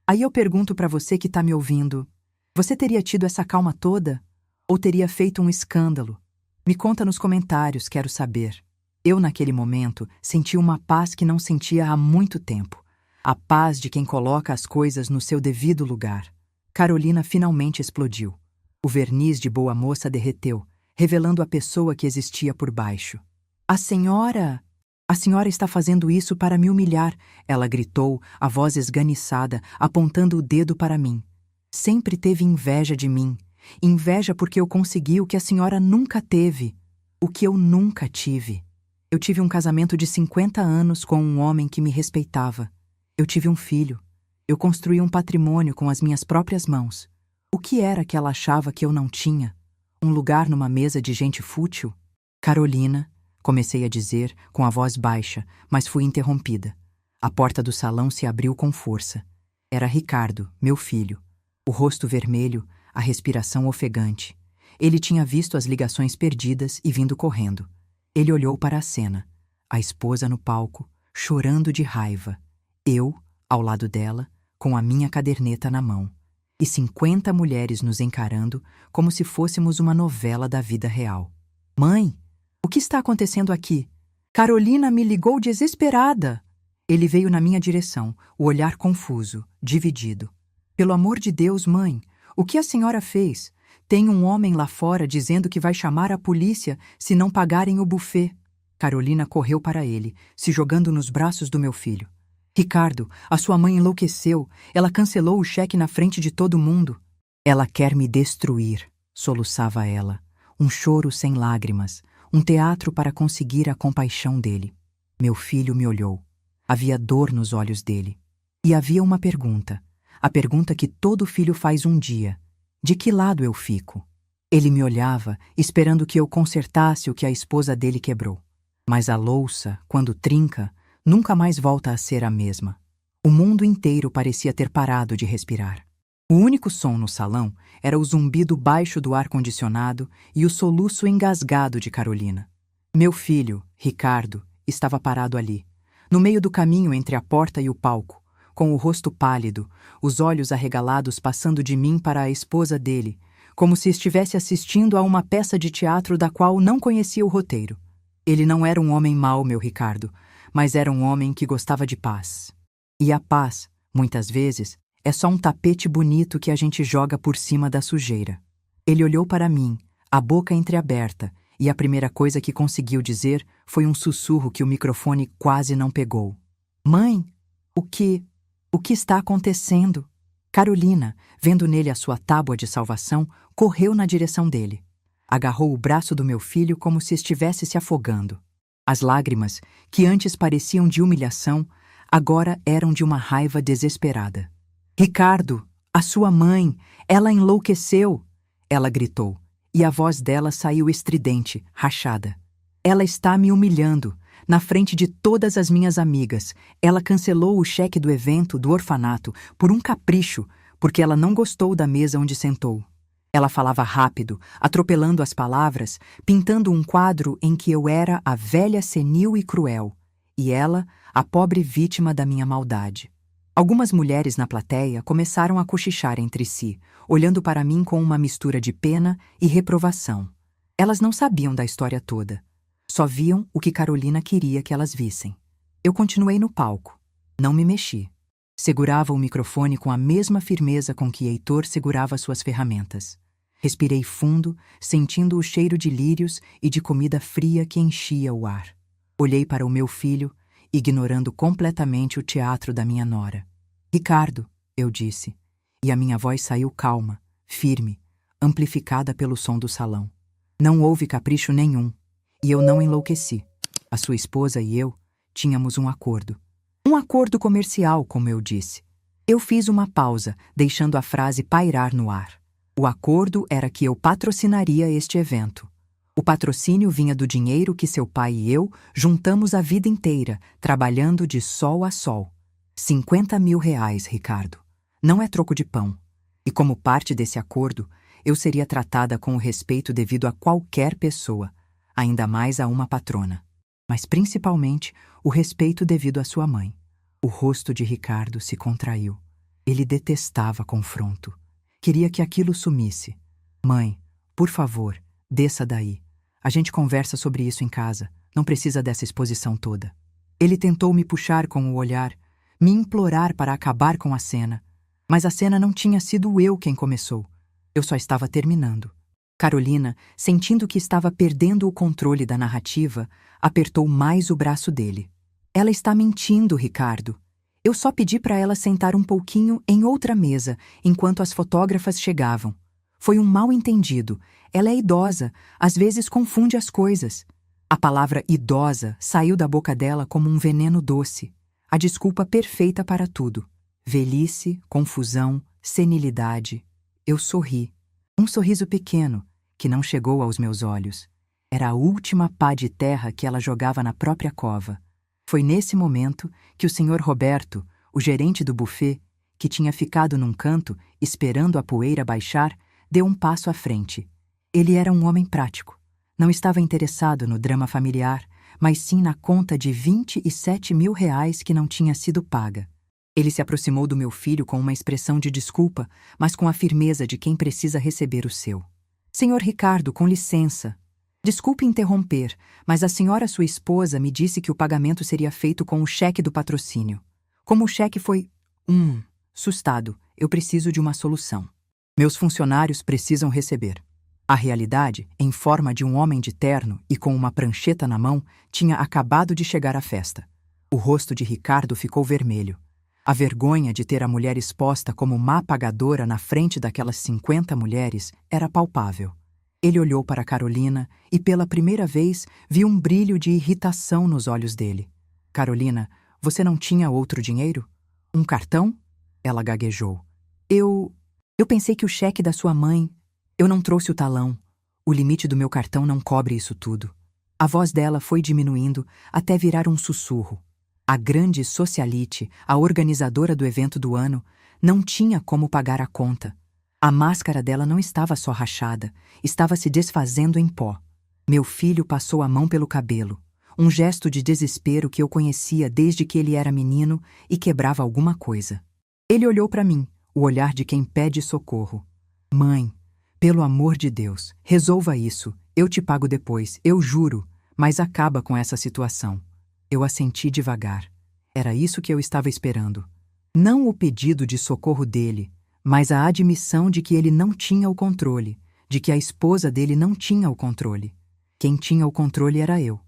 Aí eu pergunto para você que está me ouvindo, você teria tido essa calma toda? Ou teria feito um escândalo? Me conta nos comentários, quero saber. Eu, naquele momento, senti uma paz que não sentia há muito tempo. A paz de quem coloca as coisas no seu devido lugar. Carolina finalmente explodiu. O verniz de boa moça derreteu, revelando a pessoa que existia por baixo. A senhora está fazendo isso para me humilhar, ela gritou, a voz esganiçada, apontando o dedo para mim. Sempre teve inveja de mim. Inveja porque eu consegui o que a senhora nunca teve. O que eu nunca tive. Eu tive um casamento de 50 anos com um homem que me respeitava. Eu tive um filho. Eu construí um patrimônio com as minhas próprias mãos. O que era que ela achava que eu não tinha? Um lugar numa mesa de gente fútil? Carolina, comecei a dizer, com a voz baixa, mas fui interrompida. A porta do salão se abriu com força. Era Ricardo, meu filho. O rosto vermelho, a respiração ofegante. Ele tinha visto as ligações perdidas e vindo correndo. Ele olhou para a cena. A esposa no palco, chorando de raiva. Eu, ao lado dela, com a minha caderneta na mão. E 50 mulheres nos encarando como se fôssemos uma novela da vida real. Mãe, o que está acontecendo aqui? Carolina me ligou desesperada. Ele veio na minha direção, o olhar confuso, dividido. Pelo amor de Deus, mãe, o que a senhora fez? Tem um homem lá fora dizendo que vai chamar a polícia se não pagarem o buffet. Carolina correu para ele, se jogando nos braços do meu filho. Ricardo, a sua mãe enlouqueceu. Ela cancelou o cheque na frente de todo mundo. Ela quer me destruir, soluçava ela. Um choro sem lágrimas, um teatro para conseguir a compaixão dele. Meu filho me olhou. Havia dor nos olhos dele. E havia uma pergunta. A pergunta que todo filho faz um dia. De que lado eu fico? Ele me olhava, esperando que eu consertasse o que a esposa dele quebrou. Mas a louça, quando trinca, nunca mais volta a ser a mesma. O mundo inteiro parecia ter parado de respirar. O único som no salão era o zumbido baixo do ar-condicionado e o soluço engasgado de Carolina. Meu filho, Ricardo, estava parado ali, no meio do caminho entre a porta e o palco, com o rosto pálido, os olhos arregalados passando de mim para a esposa dele, como se estivesse assistindo a uma peça de teatro da qual não conhecia o roteiro. Ele não era um homem mau, meu Ricardo, mas era um homem que gostava de paz. E a paz, muitas vezes, é só um tapete bonito que a gente joga por cima da sujeira. Ele olhou para mim, a boca entreaberta, e a primeira coisa que conseguiu dizer foi um sussurro que o microfone quase não pegou. Mãe, o que está acontecendo? Carolina, vendo nele a sua tábua de salvação, correu na direção dele. Agarrou o braço do meu filho como se estivesse se afogando. As lágrimas, que antes pareciam de humilhação, agora eram de uma raiva desesperada. Ricardo, a sua mãe, ela enlouqueceu! Ela gritou, e a voz dela saiu estridente, rachada. Ela está me humilhando, na frente de todas as minhas amigas. Ela cancelou o cheque do evento, do orfanato, por um capricho, porque ela não gostou da mesa onde sentou. Ela falava rápido, atropelando as palavras, pintando um quadro em que eu era a velha senil e cruel, e ela, a pobre vítima da minha maldade. Algumas mulheres na plateia começaram a cochichar entre si, olhando para mim com uma mistura de pena e reprovação. Elas não sabiam da história toda. Só viam o que Carolina queria que elas vissem. Eu continuei no palco. Não me mexi. Segurava o microfone com a mesma firmeza com que Heitor segurava suas ferramentas. Respirei fundo, sentindo o cheiro de lírios e de comida fria que enchia o ar. Olhei para o meu filho, ignorando completamente o teatro da minha nora. Ricardo, eu disse, e a minha voz saiu calma, firme, amplificada pelo som do salão. Não houve capricho nenhum, e eu não enlouqueci. A sua esposa e eu tínhamos um acordo. Um acordo comercial, como eu disse. Eu fiz uma pausa, deixando a frase pairar no ar. O acordo era que eu patrocinaria este evento. O patrocínio vinha do dinheiro que seu pai e eu juntamos a vida inteira, trabalhando de sol a sol. 50 mil reais, Ricardo. Não é troco de pão. E como parte desse acordo, eu seria tratada com o respeito devido a qualquer pessoa, ainda mais a uma patrona. Mas principalmente o respeito devido à sua mãe. O rosto de Ricardo se contraiu. Ele detestava confronto. Queria que aquilo sumisse. Mãe, por favor, desça daí. A gente conversa sobre isso em casa. Não precisa dessa exposição toda. Ele tentou me puxar com o olhar, me implorar para acabar com a cena. Mas a cena não tinha sido eu quem começou. Eu só estava terminando. Carolina, sentindo que estava perdendo o controle da narrativa, apertou mais o braço dele. Ela está mentindo, Ricardo. Eu só pedi para ela sentar um pouquinho em outra mesa, enquanto as fotógrafas chegavam. Foi um mal-entendido. Ela é idosa, às vezes confunde as coisas. A palavra idosa saiu da boca dela como um veneno doce. A desculpa perfeita para tudo. Velhice, confusão, senilidade. Eu sorri. Um sorriso pequeno, que não chegou aos meus olhos. Era a última pá de terra que ela jogava na própria cova. Foi nesse momento que o Sr. Roberto, o gerente do buffet, que tinha ficado num canto, esperando a poeira baixar, deu um passo à frente. Ele era um homem prático. Não estava interessado no drama familiar, mas sim na conta de 27 mil reais que não tinha sido paga. Ele se aproximou do meu filho com uma expressão de desculpa, mas com a firmeza de quem precisa receber o seu. Senhor Ricardo, com licença. Desculpe interromper, mas a senhora sua esposa me disse que o pagamento seria feito com o cheque do patrocínio. Como o cheque foi... Assustado, eu preciso de uma solução. Meus funcionários precisam receber. A realidade, em forma de um homem de terno e com uma prancheta na mão, tinha acabado de chegar à festa. O rosto de Ricardo ficou vermelho. A vergonha de ter a mulher exposta como má pagadora na frente daquelas 50 mulheres era palpável. Ele olhou para Carolina e, pela primeira vez, viu um brilho de irritação nos olhos dele. Carolina, você não tinha outro dinheiro? Um cartão? Ela gaguejou. Eu pensei que o cheque da sua mãe... Eu não trouxe o talão. O limite do meu cartão não cobre isso tudo. A voz dela foi diminuindo até virar um sussurro. A grande socialite, a organizadora do evento do ano, não tinha como pagar a conta. A máscara dela não estava só rachada, estava se desfazendo em pó. Meu filho passou a mão pelo cabelo, um gesto de desespero que eu conhecia desde que ele era menino e quebrava alguma coisa. Ele olhou para mim, o olhar de quem pede socorro. Mãe, pelo amor de Deus, resolva isso. Eu te pago depois, eu juro, mas acaba com essa situação. Eu assenti devagar. Era isso que eu estava esperando. Não o pedido de socorro dele, mas a admissão de que ele não tinha o controle, de que a esposa dele não tinha o controle. Quem tinha o controle era eu.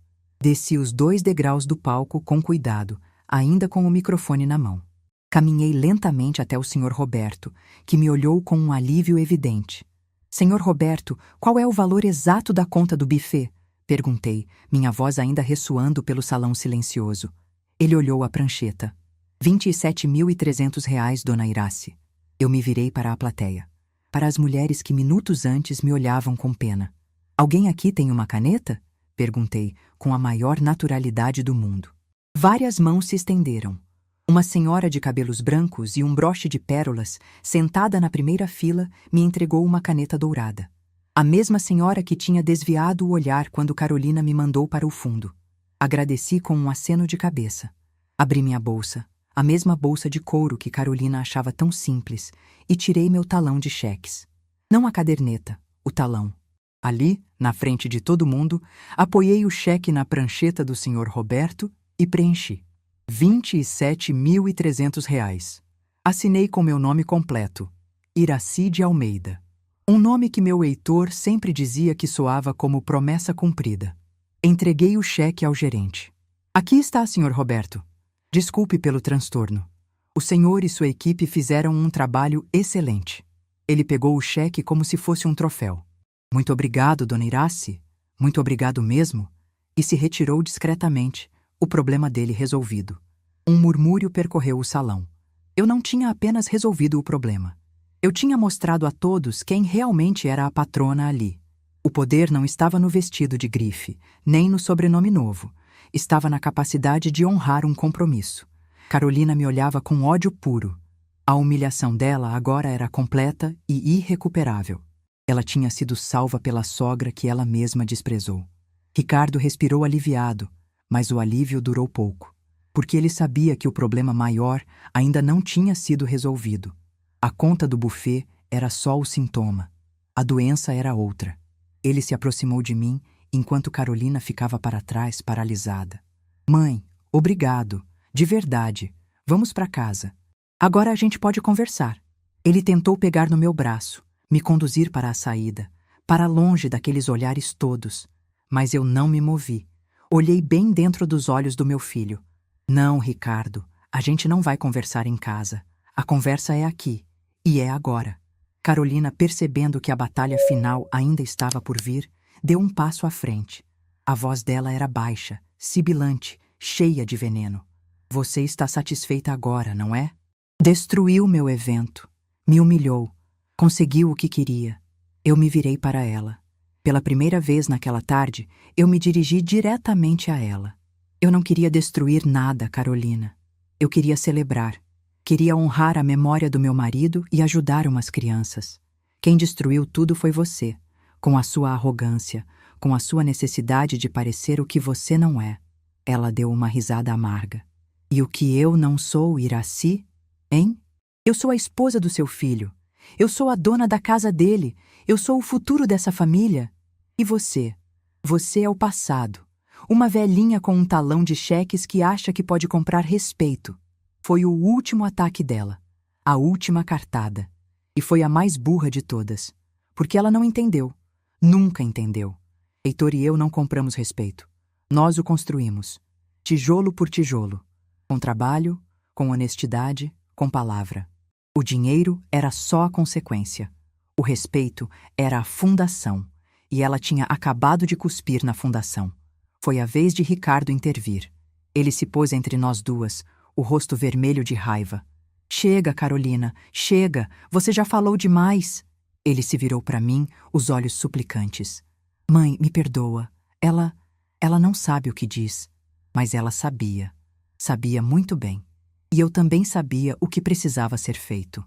Desci os 2 degraus do palco com cuidado, ainda com o microfone na mão. Caminhei lentamente até o Sr. Roberto, que me olhou com um alívio evidente. Senhor Roberto, qual é o valor exato da conta do buffet? Perguntei, minha voz ainda ressoando pelo salão silencioso. Ele olhou a prancheta. 27.300 reais, dona Irace. Eu me virei para a plateia. Para as mulheres que minutos antes me olhavam com pena. Alguém aqui tem uma caneta? Perguntei, com a maior naturalidade do mundo. Várias mãos se estenderam. Uma senhora de cabelos brancos e um broche de pérolas, sentada na primeira fila, me entregou uma caneta dourada. A mesma senhora que tinha desviado o olhar quando Carolina me mandou para o fundo. Agradeci com um aceno de cabeça. Abri minha bolsa, a mesma bolsa de couro que Carolina achava tão simples, e tirei meu talão de cheques. Não a caderneta, o talão. Ali, na frente de todo mundo, apoiei o cheque na prancheta do Sr. Roberto e preenchi. 27.300 reais. Assinei com meu nome completo, Iracy de Almeida. Um nome que meu Heitor sempre dizia que soava como promessa cumprida. Entreguei o cheque ao gerente. Aqui está, Sr. Roberto. Desculpe pelo transtorno. O senhor e sua equipe fizeram um trabalho excelente. Ele pegou o cheque como se fosse um troféu. Muito obrigado, dona Iracy. Muito obrigado mesmo. E se retirou discretamente, o problema dele resolvido. Um murmúrio percorreu o salão. Eu não tinha apenas resolvido o problema. Eu tinha mostrado a todos quem realmente era a patrona ali. O poder não estava no vestido de grife, nem no sobrenome novo. Estava na capacidade de honrar um compromisso. Carolina me olhava com ódio puro. A humilhação dela agora era completa e irrecuperável. Ela tinha sido salva pela sogra que ela mesma desprezou. Ricardo respirou aliviado, mas o alívio durou pouco, porque ele sabia que o problema maior ainda não tinha sido resolvido. A conta do buffet era só o sintoma. A doença era outra. Ele se aproximou de mim, enquanto Carolina ficava para trás, paralisada. Mãe, obrigado. De verdade. Vamos para casa. Agora a gente pode conversar. Ele tentou pegar no meu braço, me conduzir para a saída, para longe daqueles olhares todos. Mas eu não me movi. Olhei bem dentro dos olhos do meu filho. Não, Ricardo, a gente não vai conversar em casa. A conversa é aqui. E é agora. Carolina, percebendo que a batalha final ainda estava por vir, deu um passo à frente. A voz dela era baixa, sibilante, cheia de veneno. Você está satisfeita agora, não é? Destruiu meu evento. Me humilhou. Conseguiu o que queria. Eu me virei para ela. Pela primeira vez naquela tarde, eu me dirigi diretamente a ela. Eu não queria destruir nada, Carolina. Eu queria celebrar. Queria honrar a memória do meu marido e ajudar umas crianças. Quem destruiu tudo foi você, com a sua arrogância, com a sua necessidade de parecer o que você não é. Ela deu uma risada amarga. E o que eu não sou, Iracy? Hein? Eu sou a esposa do seu filho. Eu sou a dona da casa dele. Eu sou o futuro dessa família. E você? Você é o passado. Uma velhinha com um talão de cheques que acha que pode comprar respeito. Foi o último ataque dela. A última cartada. E foi a mais burra de todas. Porque ela não entendeu. Nunca entendeu. Heitor e eu não compramos respeito. Nós o construímos. Tijolo por tijolo. Com trabalho, com honestidade, com palavra. O dinheiro era só a consequência. O respeito era a fundação. E ela tinha acabado de cuspir na fundação. Foi a vez de Ricardo intervir. Ele se pôs entre nós duas, o rosto vermelho de raiva. Chega, Carolina, chega, você já falou demais. Ele se virou para mim, os olhos suplicantes. Mãe, me perdoa. Ela não sabe o que diz. Mas ela sabia. Sabia muito bem. E eu também sabia o que precisava ser feito.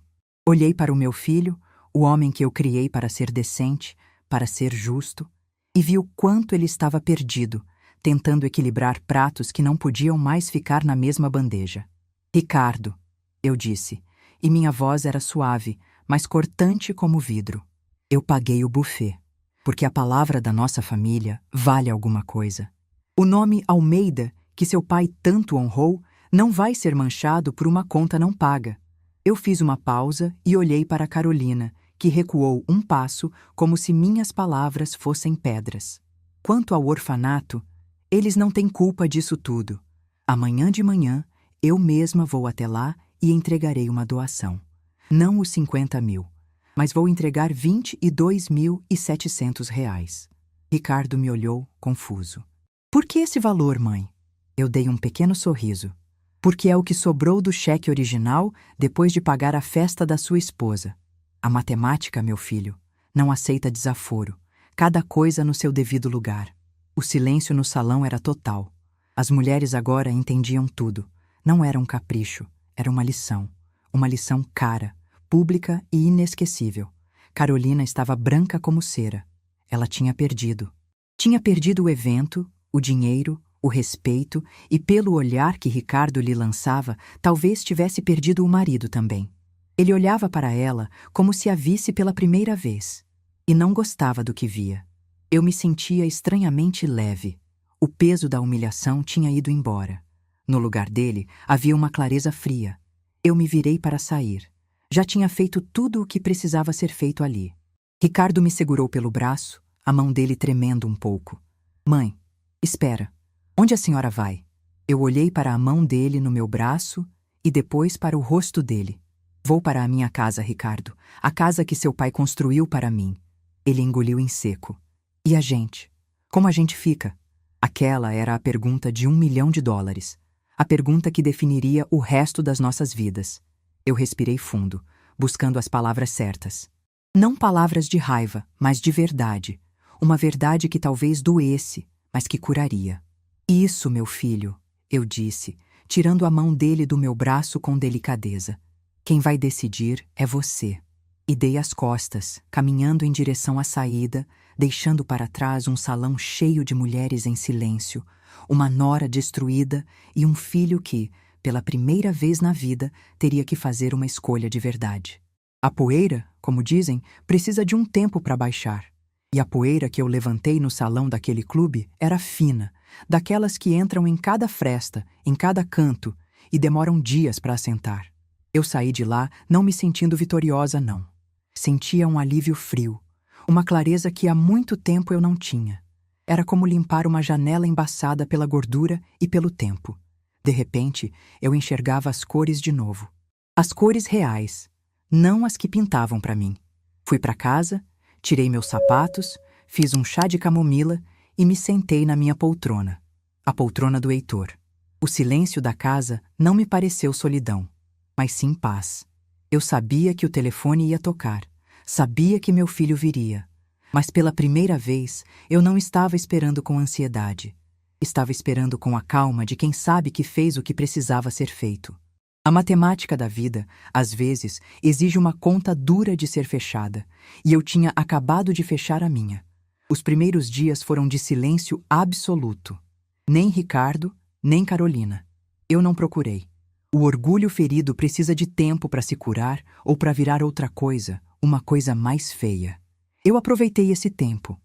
Olhei para o meu filho, o homem que eu criei para ser decente, para ser justo, e vi o quanto ele estava perdido, tentando equilibrar pratos que não podiam mais ficar na mesma bandeja. Ricardo, eu disse, e minha voz era suave, mas cortante como vidro. Eu paguei o buffet, porque a palavra da nossa família vale alguma coisa. O nome Almeida, que seu pai tanto honrou, não vai ser manchado por uma conta não paga. Eu fiz uma pausa e olhei para Carolina, que recuou um passo como se minhas palavras fossem pedras. Quanto ao orfanato, eles não têm culpa disso tudo. Amanhã de manhã, eu mesma vou até lá e entregarei uma doação. Não os 50 mil, mas vou entregar R$22.700. Ricardo me olhou, confuso. Por que esse valor, mãe? Eu dei um pequeno sorriso. Porque é o que sobrou do cheque original depois de pagar a festa da sua esposa. A matemática, meu filho, não aceita desaforo. Cada coisa no seu devido lugar. O silêncio no salão era total. As mulheres agora entendiam tudo. Não era um capricho, era uma lição. Uma lição cara, pública e inesquecível. Carolina estava branca como cera. Ela tinha perdido. Tinha perdido o evento, o dinheiro, o respeito e, pelo olhar que Ricardo lhe lançava, talvez tivesse perdido o marido também. Ele olhava para ela como se a visse pela primeira vez. E não gostava do que via. Eu me sentia estranhamente leve. O peso da humilhação tinha ido embora. No lugar dele, havia uma clareza fria. Eu me virei para sair. Já tinha feito tudo o que precisava ser feito ali. Ricardo me segurou pelo braço, a mão dele tremendo um pouco. Mãe, espera. Onde a senhora vai? Eu olhei para a mão dele no meu braço e depois para o rosto dele. Vou para a minha casa, Ricardo. A casa que seu pai construiu para mim. Ele engoliu em seco. E a gente? Como a gente fica? Aquela era a pergunta de $1 milhão. A pergunta que definiria o resto das nossas vidas. Eu respirei fundo, buscando as palavras certas. Não palavras de raiva, mas de verdade. Uma verdade que talvez doesse, mas que curaria. Isso, meu filho, eu disse, tirando a mão dele do meu braço com delicadeza. Quem vai decidir é você. E dei as costas, caminhando em direção à saída, deixando para trás um salão cheio de mulheres em silêncio, uma nora destruída e um filho que, pela primeira vez na vida, teria que fazer uma escolha de verdade. A poeira, como dizem, precisa de um tempo para baixar. E a poeira que eu levantei no salão daquele clube era fina, daquelas que entram em cada fresta, em cada canto, e demoram dias para assentar. Eu saí de lá não me sentindo vitoriosa, não. Sentia um alívio frio, uma clareza que há muito tempo eu não tinha. Era como limpar uma janela embaçada pela gordura e pelo tempo. De repente, eu enxergava as cores de novo. As cores reais, não as que pintavam para mim. Fui para casa, tirei meus sapatos, fiz um chá de camomila e me sentei na minha poltrona, a poltrona do Heitor. O silêncio da casa não me pareceu solidão, mas sim paz. Eu sabia que o telefone ia tocar, sabia que meu filho viria, mas pela primeira vez eu não estava esperando com ansiedade. Estava esperando com a calma de quem sabe que fez o que precisava ser feito. A matemática da vida, às vezes, exige uma conta dura de ser fechada, e eu tinha acabado de fechar a minha. Os primeiros dias foram de silêncio absoluto. Nem Ricardo, nem Carolina. Eu não procurei. O orgulho ferido precisa de tempo para se curar ou para virar outra coisa, uma coisa mais feia. Eu aproveitei esse tempo.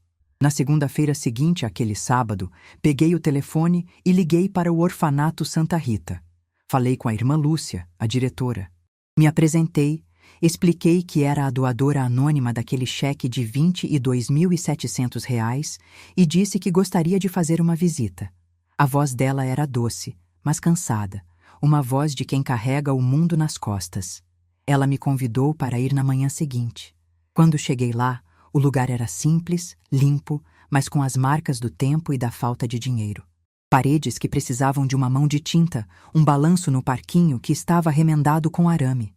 Na segunda-feira seguinte àquele sábado, peguei o telefone e liguei para o orfanato Santa Rita. Falei com a irmã Lúcia, a diretora. Me apresentei, expliquei que era a doadora anônima daquele cheque de R$ 22.700 e disse que gostaria de fazer uma visita. A voz dela era doce, mas cansada, uma voz de quem carrega o mundo nas costas. Ela me convidou para ir na manhã seguinte. Quando cheguei lá, o lugar era simples, limpo, mas com as marcas do tempo e da falta de dinheiro. Paredes que precisavam de uma mão de tinta, um balanço no parquinho que estava remendado com arame.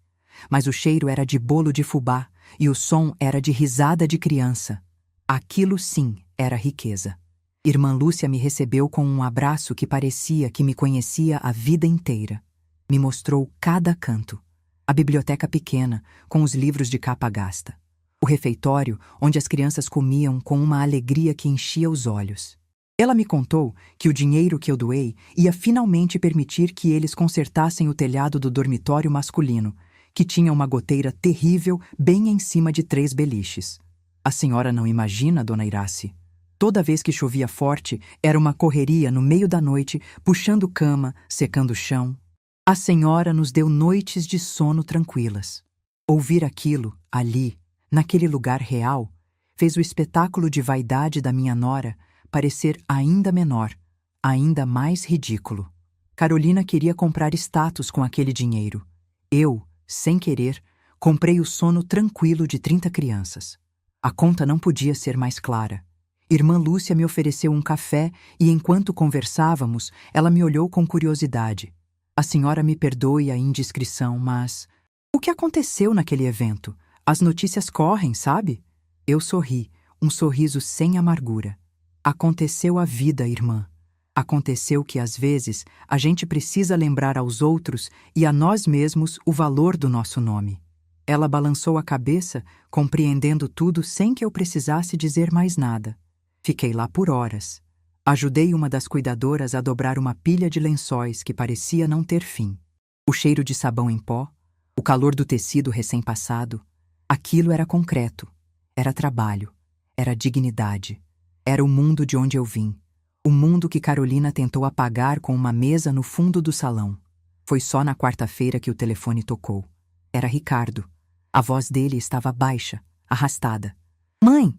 Mas o cheiro era de bolo de fubá e o som era de risada de criança. Aquilo sim era riqueza. Irmã Lúcia me recebeu com um abraço que parecia que me conhecia a vida inteira. Me mostrou cada canto. A biblioteca pequena, com os livros de capa gasta. O refeitório, onde as crianças comiam com uma alegria que enchia os olhos. Ela me contou que o dinheiro que eu doei ia finalmente permitir que eles consertassem o telhado do dormitório masculino, que tinha uma goteira terrível bem em cima de 3 beliches. A senhora não imagina, dona Irace? Toda vez que chovia forte, era uma correria no meio da noite, puxando cama, secando o chão. A senhora nos deu noites de sono tranquilas. Ouvir aquilo, ali, naquele lugar real, fez o espetáculo de vaidade da minha nora parecer ainda menor, ainda mais ridículo. Carolina queria comprar status com aquele dinheiro. Eu, sem querer, comprei o sono tranquilo de 30 crianças. A conta não podia ser mais clara. Irmã Lúcia me ofereceu um café e, enquanto conversávamos, ela me olhou com curiosidade. A senhora me perdoe a indiscrição, mas... O que aconteceu naquele evento? As notícias correm, sabe? Eu sorri, um sorriso sem amargura. Aconteceu a vida, irmã. Aconteceu que, às vezes, a gente precisa lembrar aos outros e a nós mesmos o valor do nosso nome. Ela balançou a cabeça, compreendendo tudo sem que eu precisasse dizer mais nada. Fiquei lá por horas. Ajudei uma das cuidadoras a dobrar uma pilha de lençóis que parecia não ter fim. O cheiro de sabão em pó, o calor do tecido recém-passado, aquilo era concreto, era trabalho, era dignidade, era o mundo de onde eu vim, o mundo que Carolina tentou apagar com uma mesa no fundo do salão. Foi só na quarta-feira que o telefone tocou. Era Ricardo. A voz dele estava baixa, arrastada. Mãe,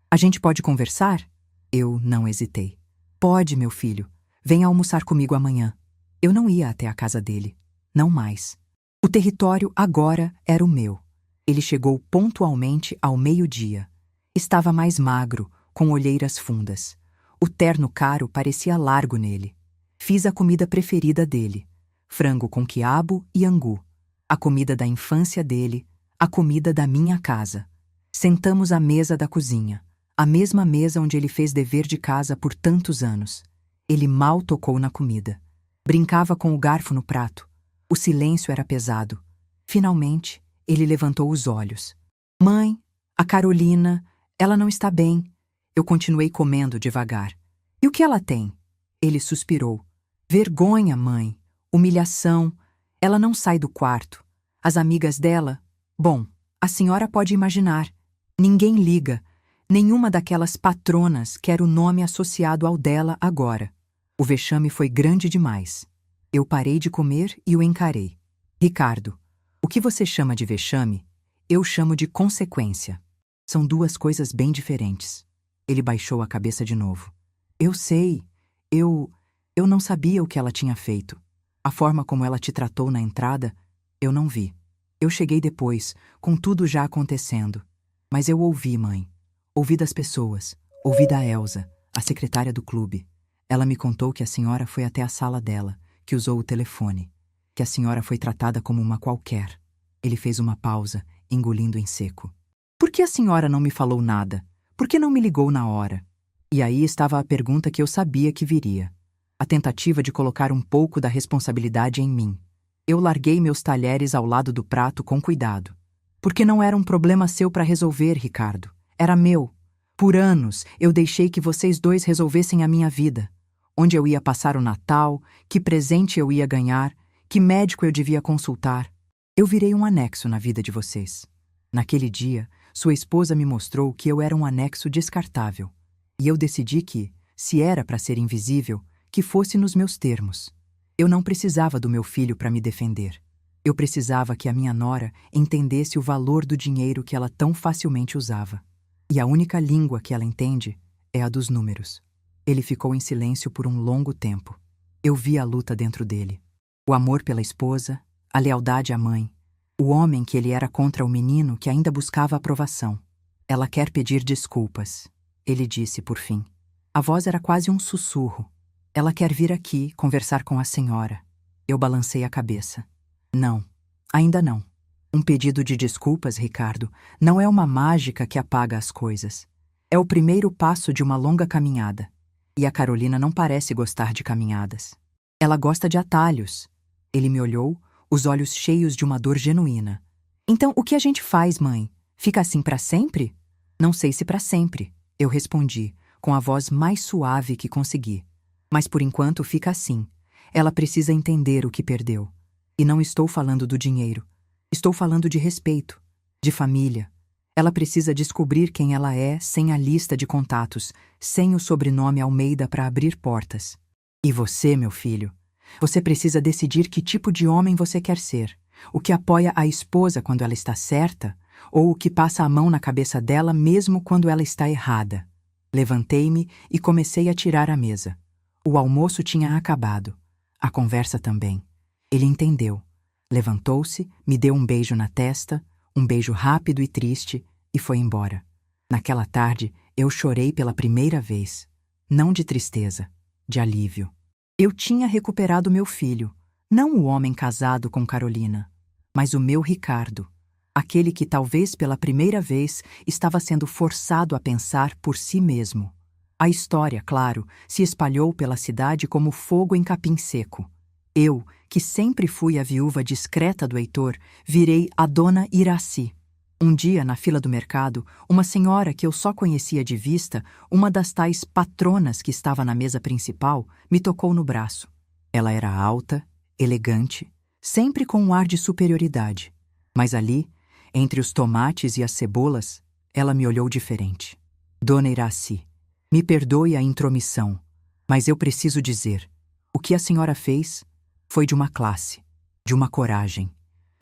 a gente pode conversar? Eu não hesitei. Pode, meu filho. Venha almoçar comigo amanhã. Eu não ia até a casa dele. Não mais. O território agora era o meu. Ele chegou pontualmente ao meio-dia. Estava mais magro, com olheiras fundas. O terno caro parecia largo nele. Fiz a comida preferida dele. Frango com quiabo e angu. A comida da infância dele, a comida da minha casa. Sentamos à mesa da cozinha. A mesma mesa onde ele fez dever de casa por tantos anos. Ele mal tocou na comida. Brincava com o garfo no prato. O silêncio era pesado. Finalmente, ele levantou os olhos. Mãe, a Carolina, ela não está bem. Eu continuei comendo devagar. E o que ela tem? Ele suspirou. Vergonha, mãe. Humilhação. Ela não sai do quarto. As amigas dela... Bom, a senhora pode imaginar. Ninguém liga. Nenhuma daquelas patronas quer o nome associado ao dela agora. O vexame foi grande demais. Eu parei de comer e o encarei. Ricardo, o que você chama de vexame, eu chamo de consequência. São duas coisas bem diferentes. Ele baixou a cabeça de novo. Eu sei. Eu não sabia o que ela tinha feito. A forma como ela te tratou na entrada, eu não vi. Eu cheguei depois, com tudo já acontecendo. Mas eu ouvi, mãe. Ouvi das pessoas. Ouvi da Elsa, a secretária do clube. Ela me contou que a senhora foi até a sala dela, que usou o telefone, que a senhora foi tratada como uma qualquer. Ele fez uma pausa, engolindo em seco. Por que a senhora não me falou nada? Por que não me ligou na hora? E aí estava a pergunta que eu sabia que viria. A tentativa de colocar um pouco da responsabilidade em mim. Eu larguei meus talheres ao lado do prato com cuidado. Porque não era um problema seu para resolver, Ricardo. Era meu. Por anos, eu deixei que vocês dois resolvessem a minha vida. Onde eu ia passar o Natal, que presente eu ia ganhar, que médico eu devia consultar. Eu virei um anexo na vida de vocês. Naquele dia, sua esposa me mostrou que eu era um anexo descartável. E eu decidi que, se era para ser invisível, que fosse nos meus termos. Eu não precisava do meu filho para me defender. Eu precisava que a minha nora entendesse o valor do dinheiro que ela tão facilmente usava. E a única língua que ela entende é a dos números. Ele ficou em silêncio por um longo tempo. Eu vi a luta dentro dele. O amor pela esposa, a lealdade à mãe, o homem que ele era contra o menino que ainda buscava aprovação. Ela quer pedir desculpas, ele disse por fim. A voz era quase um sussurro. Ela quer vir aqui conversar com a senhora. Eu balancei a cabeça. Não, ainda não. Um pedido de desculpas, Ricardo, não é uma mágica que apaga as coisas. É o primeiro passo de uma longa caminhada. E a Carolina não parece gostar de caminhadas. Ela gosta de atalhos. Ele me olhou, os olhos cheios de uma dor genuína. Então, o que a gente faz, mãe? Fica assim para sempre? Não sei se para sempre, eu respondi, com a voz mais suave que consegui. Mas por enquanto fica assim. Ela precisa entender o que perdeu. E não estou falando do dinheiro. Estou falando de respeito, de família. Ela precisa descobrir quem ela é sem a lista de contatos, sem o sobrenome Almeida para abrir portas. E você, meu filho? Você precisa decidir que tipo de homem você quer ser. O que apoia a esposa quando ela está certa, ou o que passa a mão na cabeça dela mesmo quando ela está errada. Levantei-me e comecei a tirar a mesa. O almoço tinha acabado. A conversa também. Ele entendeu. Levantou-se, me deu um beijo na testa, um beijo rápido e triste, e foi embora. Naquela tarde, eu chorei pela primeira vez. Não de tristeza, de alívio. Eu tinha recuperado meu filho, não o homem casado com Carolina, mas o meu Ricardo, aquele que talvez pela primeira vez estava sendo forçado a pensar por si mesmo. A história, claro, se espalhou pela cidade como fogo em capim seco. Eu, que sempre fui a viúva discreta do Heitor, virei a dona Iraci. Um dia, na fila do mercado, uma senhora que eu só conhecia de vista, uma das tais patronas que estava na mesa principal, me tocou no braço. Ela era alta, elegante, sempre com um ar de superioridade. Mas ali, entre os tomates e as cebolas, ela me olhou diferente. Dona Iraci, me perdoe a intromissão, mas eu preciso dizer, o que a senhora fez foi de uma classe, de uma coragem.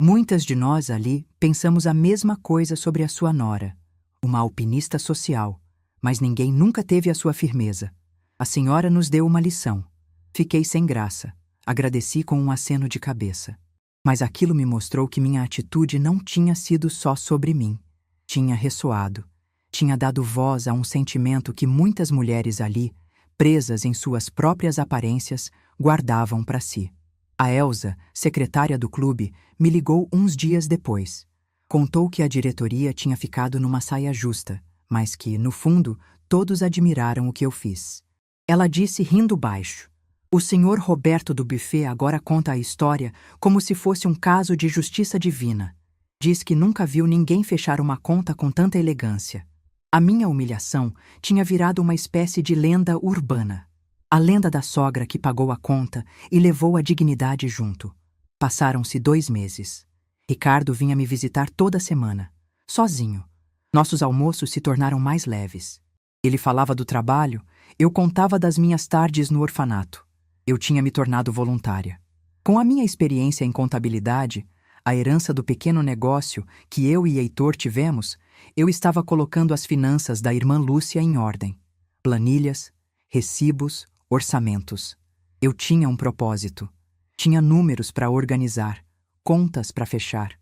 Muitas de nós ali pensamos a mesma coisa sobre a sua nora, uma alpinista social, mas ninguém nunca teve a sua firmeza. A senhora nos deu uma lição. Fiquei sem graça, agradeci com um aceno de cabeça. Mas aquilo me mostrou que minha atitude não tinha sido só sobre mim. Tinha ressoado, tinha dado voz a um sentimento que muitas mulheres ali, presas em suas próprias aparências, guardavam para si. A Elsa, secretária do clube, me ligou uns dias depois. Contou que a diretoria tinha ficado numa saia justa, mas que, no fundo, todos admiraram o que eu fiz. Ela disse rindo baixo. O senhor Roberto do buffet agora conta a história como se fosse um caso de justiça divina. Diz que nunca viu ninguém fechar uma conta com tanta elegância. A minha humilhação tinha virado uma espécie de lenda urbana. A lenda da sogra que pagou a conta e levou a dignidade junto. Passaram-se 2 meses. Ricardo vinha me visitar toda semana, sozinho. Nossos almoços se tornaram mais leves. Ele falava do trabalho, eu contava das minhas tardes no orfanato. Eu tinha me tornado voluntária. Com a minha experiência em contabilidade, a herança do pequeno negócio que eu e Heitor tivemos, eu estava colocando as finanças da irmã Lúcia em ordem. Planilhas, recibos, orçamentos. Eu tinha um propósito. Tinha números para organizar, contas para fechar.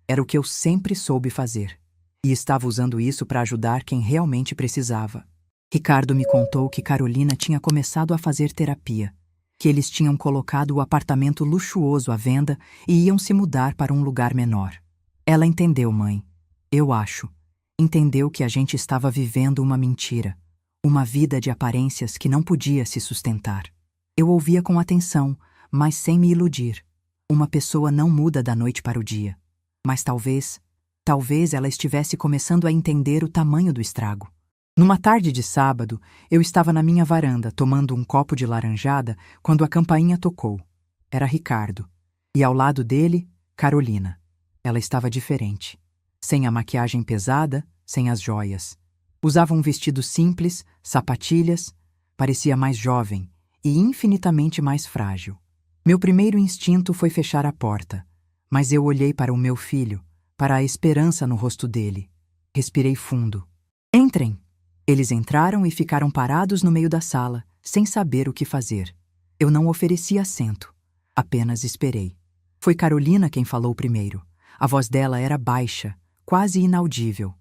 Era o que eu sempre soube fazer. E estava usando isso para ajudar quem realmente precisava. Ricardo me contou que Carolina tinha começado a fazer terapia, que eles tinham colocado o apartamento luxuoso à venda e iam se mudar para um lugar menor. Ela entendeu, mãe. Eu acho. Entendeu que a gente estava vivendo uma mentira. Uma vida de aparências que não podia se sustentar. Eu ouvia com atenção, mas sem me iludir. Uma pessoa não muda da noite para o dia. Mas talvez ela estivesse começando a entender o tamanho do estrago. Numa tarde de sábado, eu estava na minha varanda tomando um copo de laranjada quando a campainha tocou. Era Ricardo. E ao lado dele, Carolina. Ela estava diferente. Sem a maquiagem pesada, sem as joias. Usava um vestido simples, sapatilhas, parecia mais jovem e infinitamente mais frágil. Meu primeiro instinto foi fechar a porta, mas eu olhei para o meu filho, para a esperança no rosto dele. Respirei fundo. Entrem! Eles entraram e ficaram parados no meio da sala, sem saber o que fazer. Eu não ofereci assento, apenas esperei. Foi Carolina quem falou primeiro. A voz dela era baixa, quase inaudível.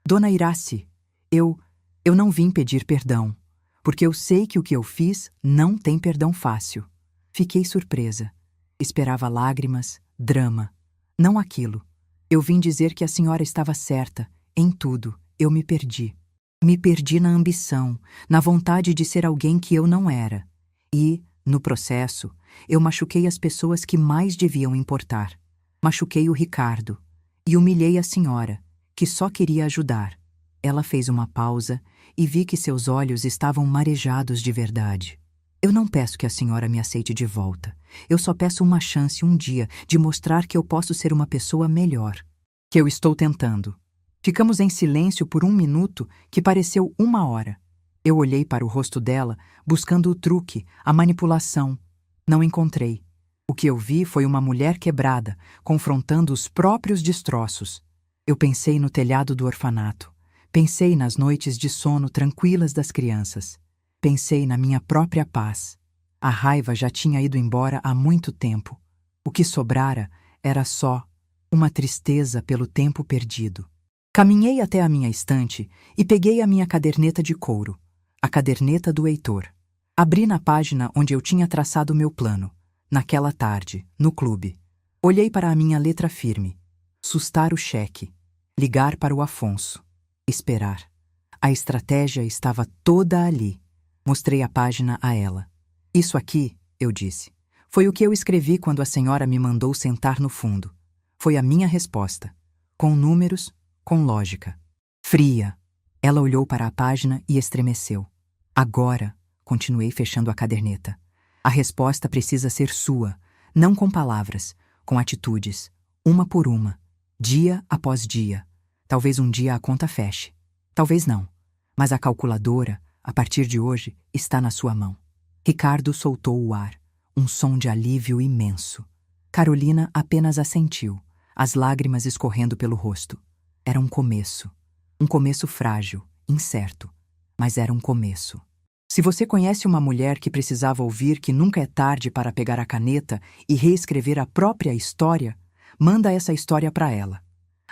Dona Iraci, eu não vim pedir perdão, porque eu sei que o que eu fiz não tem perdão fácil. Fiquei surpresa. Esperava lágrimas, drama. Não aquilo. Eu vim dizer que a senhora estava certa. Em tudo, eu me perdi. Me perdi na ambição, na vontade de ser alguém que eu não era. E, no processo, eu machuquei as pessoas que mais deviam importar. Machuquei o Ricardo e humilhei a senhora, que só queria ajudar. Ela fez uma pausa e vi que seus olhos estavam marejados de verdade. Eu não peço que a senhora me aceite de volta. Eu só peço uma chance um dia de mostrar que eu posso ser uma pessoa melhor. Que eu estou tentando. Ficamos em silêncio por 1 minuto que pareceu 1 hora. Eu olhei para o rosto dela, buscando o truque, a manipulação. Não encontrei. O que eu vi foi uma mulher quebrada, confrontando os próprios destroços. Eu pensei no telhado do orfanato. Pensei nas noites de sono tranquilas das crianças. Pensei na minha própria paz. A raiva já tinha ido embora há muito tempo. O que sobrara era só uma tristeza pelo tempo perdido. Caminhei até a minha estante e peguei a minha caderneta de couro, a caderneta do Heitor. Abri na página onde eu tinha traçado meu plano, naquela tarde, no clube. Olhei para a minha letra firme. Sustar o cheque. Ligar para o Afonso. Esperar. A estratégia estava toda ali. Mostrei a página a ela. Isso aqui, eu disse, foi o que eu escrevi quando a senhora me mandou sentar no fundo. Foi a minha resposta. Com números, com lógica. Fria. Ela olhou para a página e estremeceu. Agora, continuei fechando a caderneta. A resposta precisa ser sua, não com palavras, com atitudes, uma por uma, dia após dia. Talvez um dia a conta feche. Talvez não. Mas a calculadora, a partir de hoje, está na sua mão. Ricardo soltou o ar, um som de alívio imenso. Carolina apenas assentiu, as lágrimas escorrendo pelo rosto. Era um começo frágil, incerto, mas era um começo. Se você conhece uma mulher que precisava ouvir que nunca é tarde para pegar a caneta e reescrever a própria história, manda essa história para ela.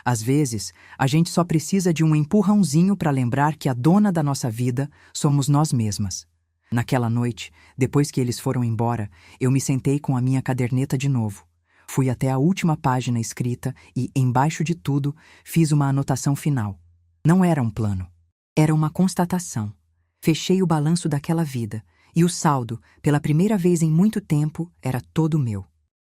Às vezes, a gente só precisa de um empurrãozinho para lembrar que a dona da nossa vida somos nós mesmas. Naquela noite, depois que eles foram embora, eu me sentei com a minha caderneta de novo. Fui até a última página escrita e, embaixo de tudo, fiz uma anotação final. Não era um plano. Era uma constatação. Fechei o balanço daquela vida, e o saldo, pela primeira vez em muito tempo, era todo meu.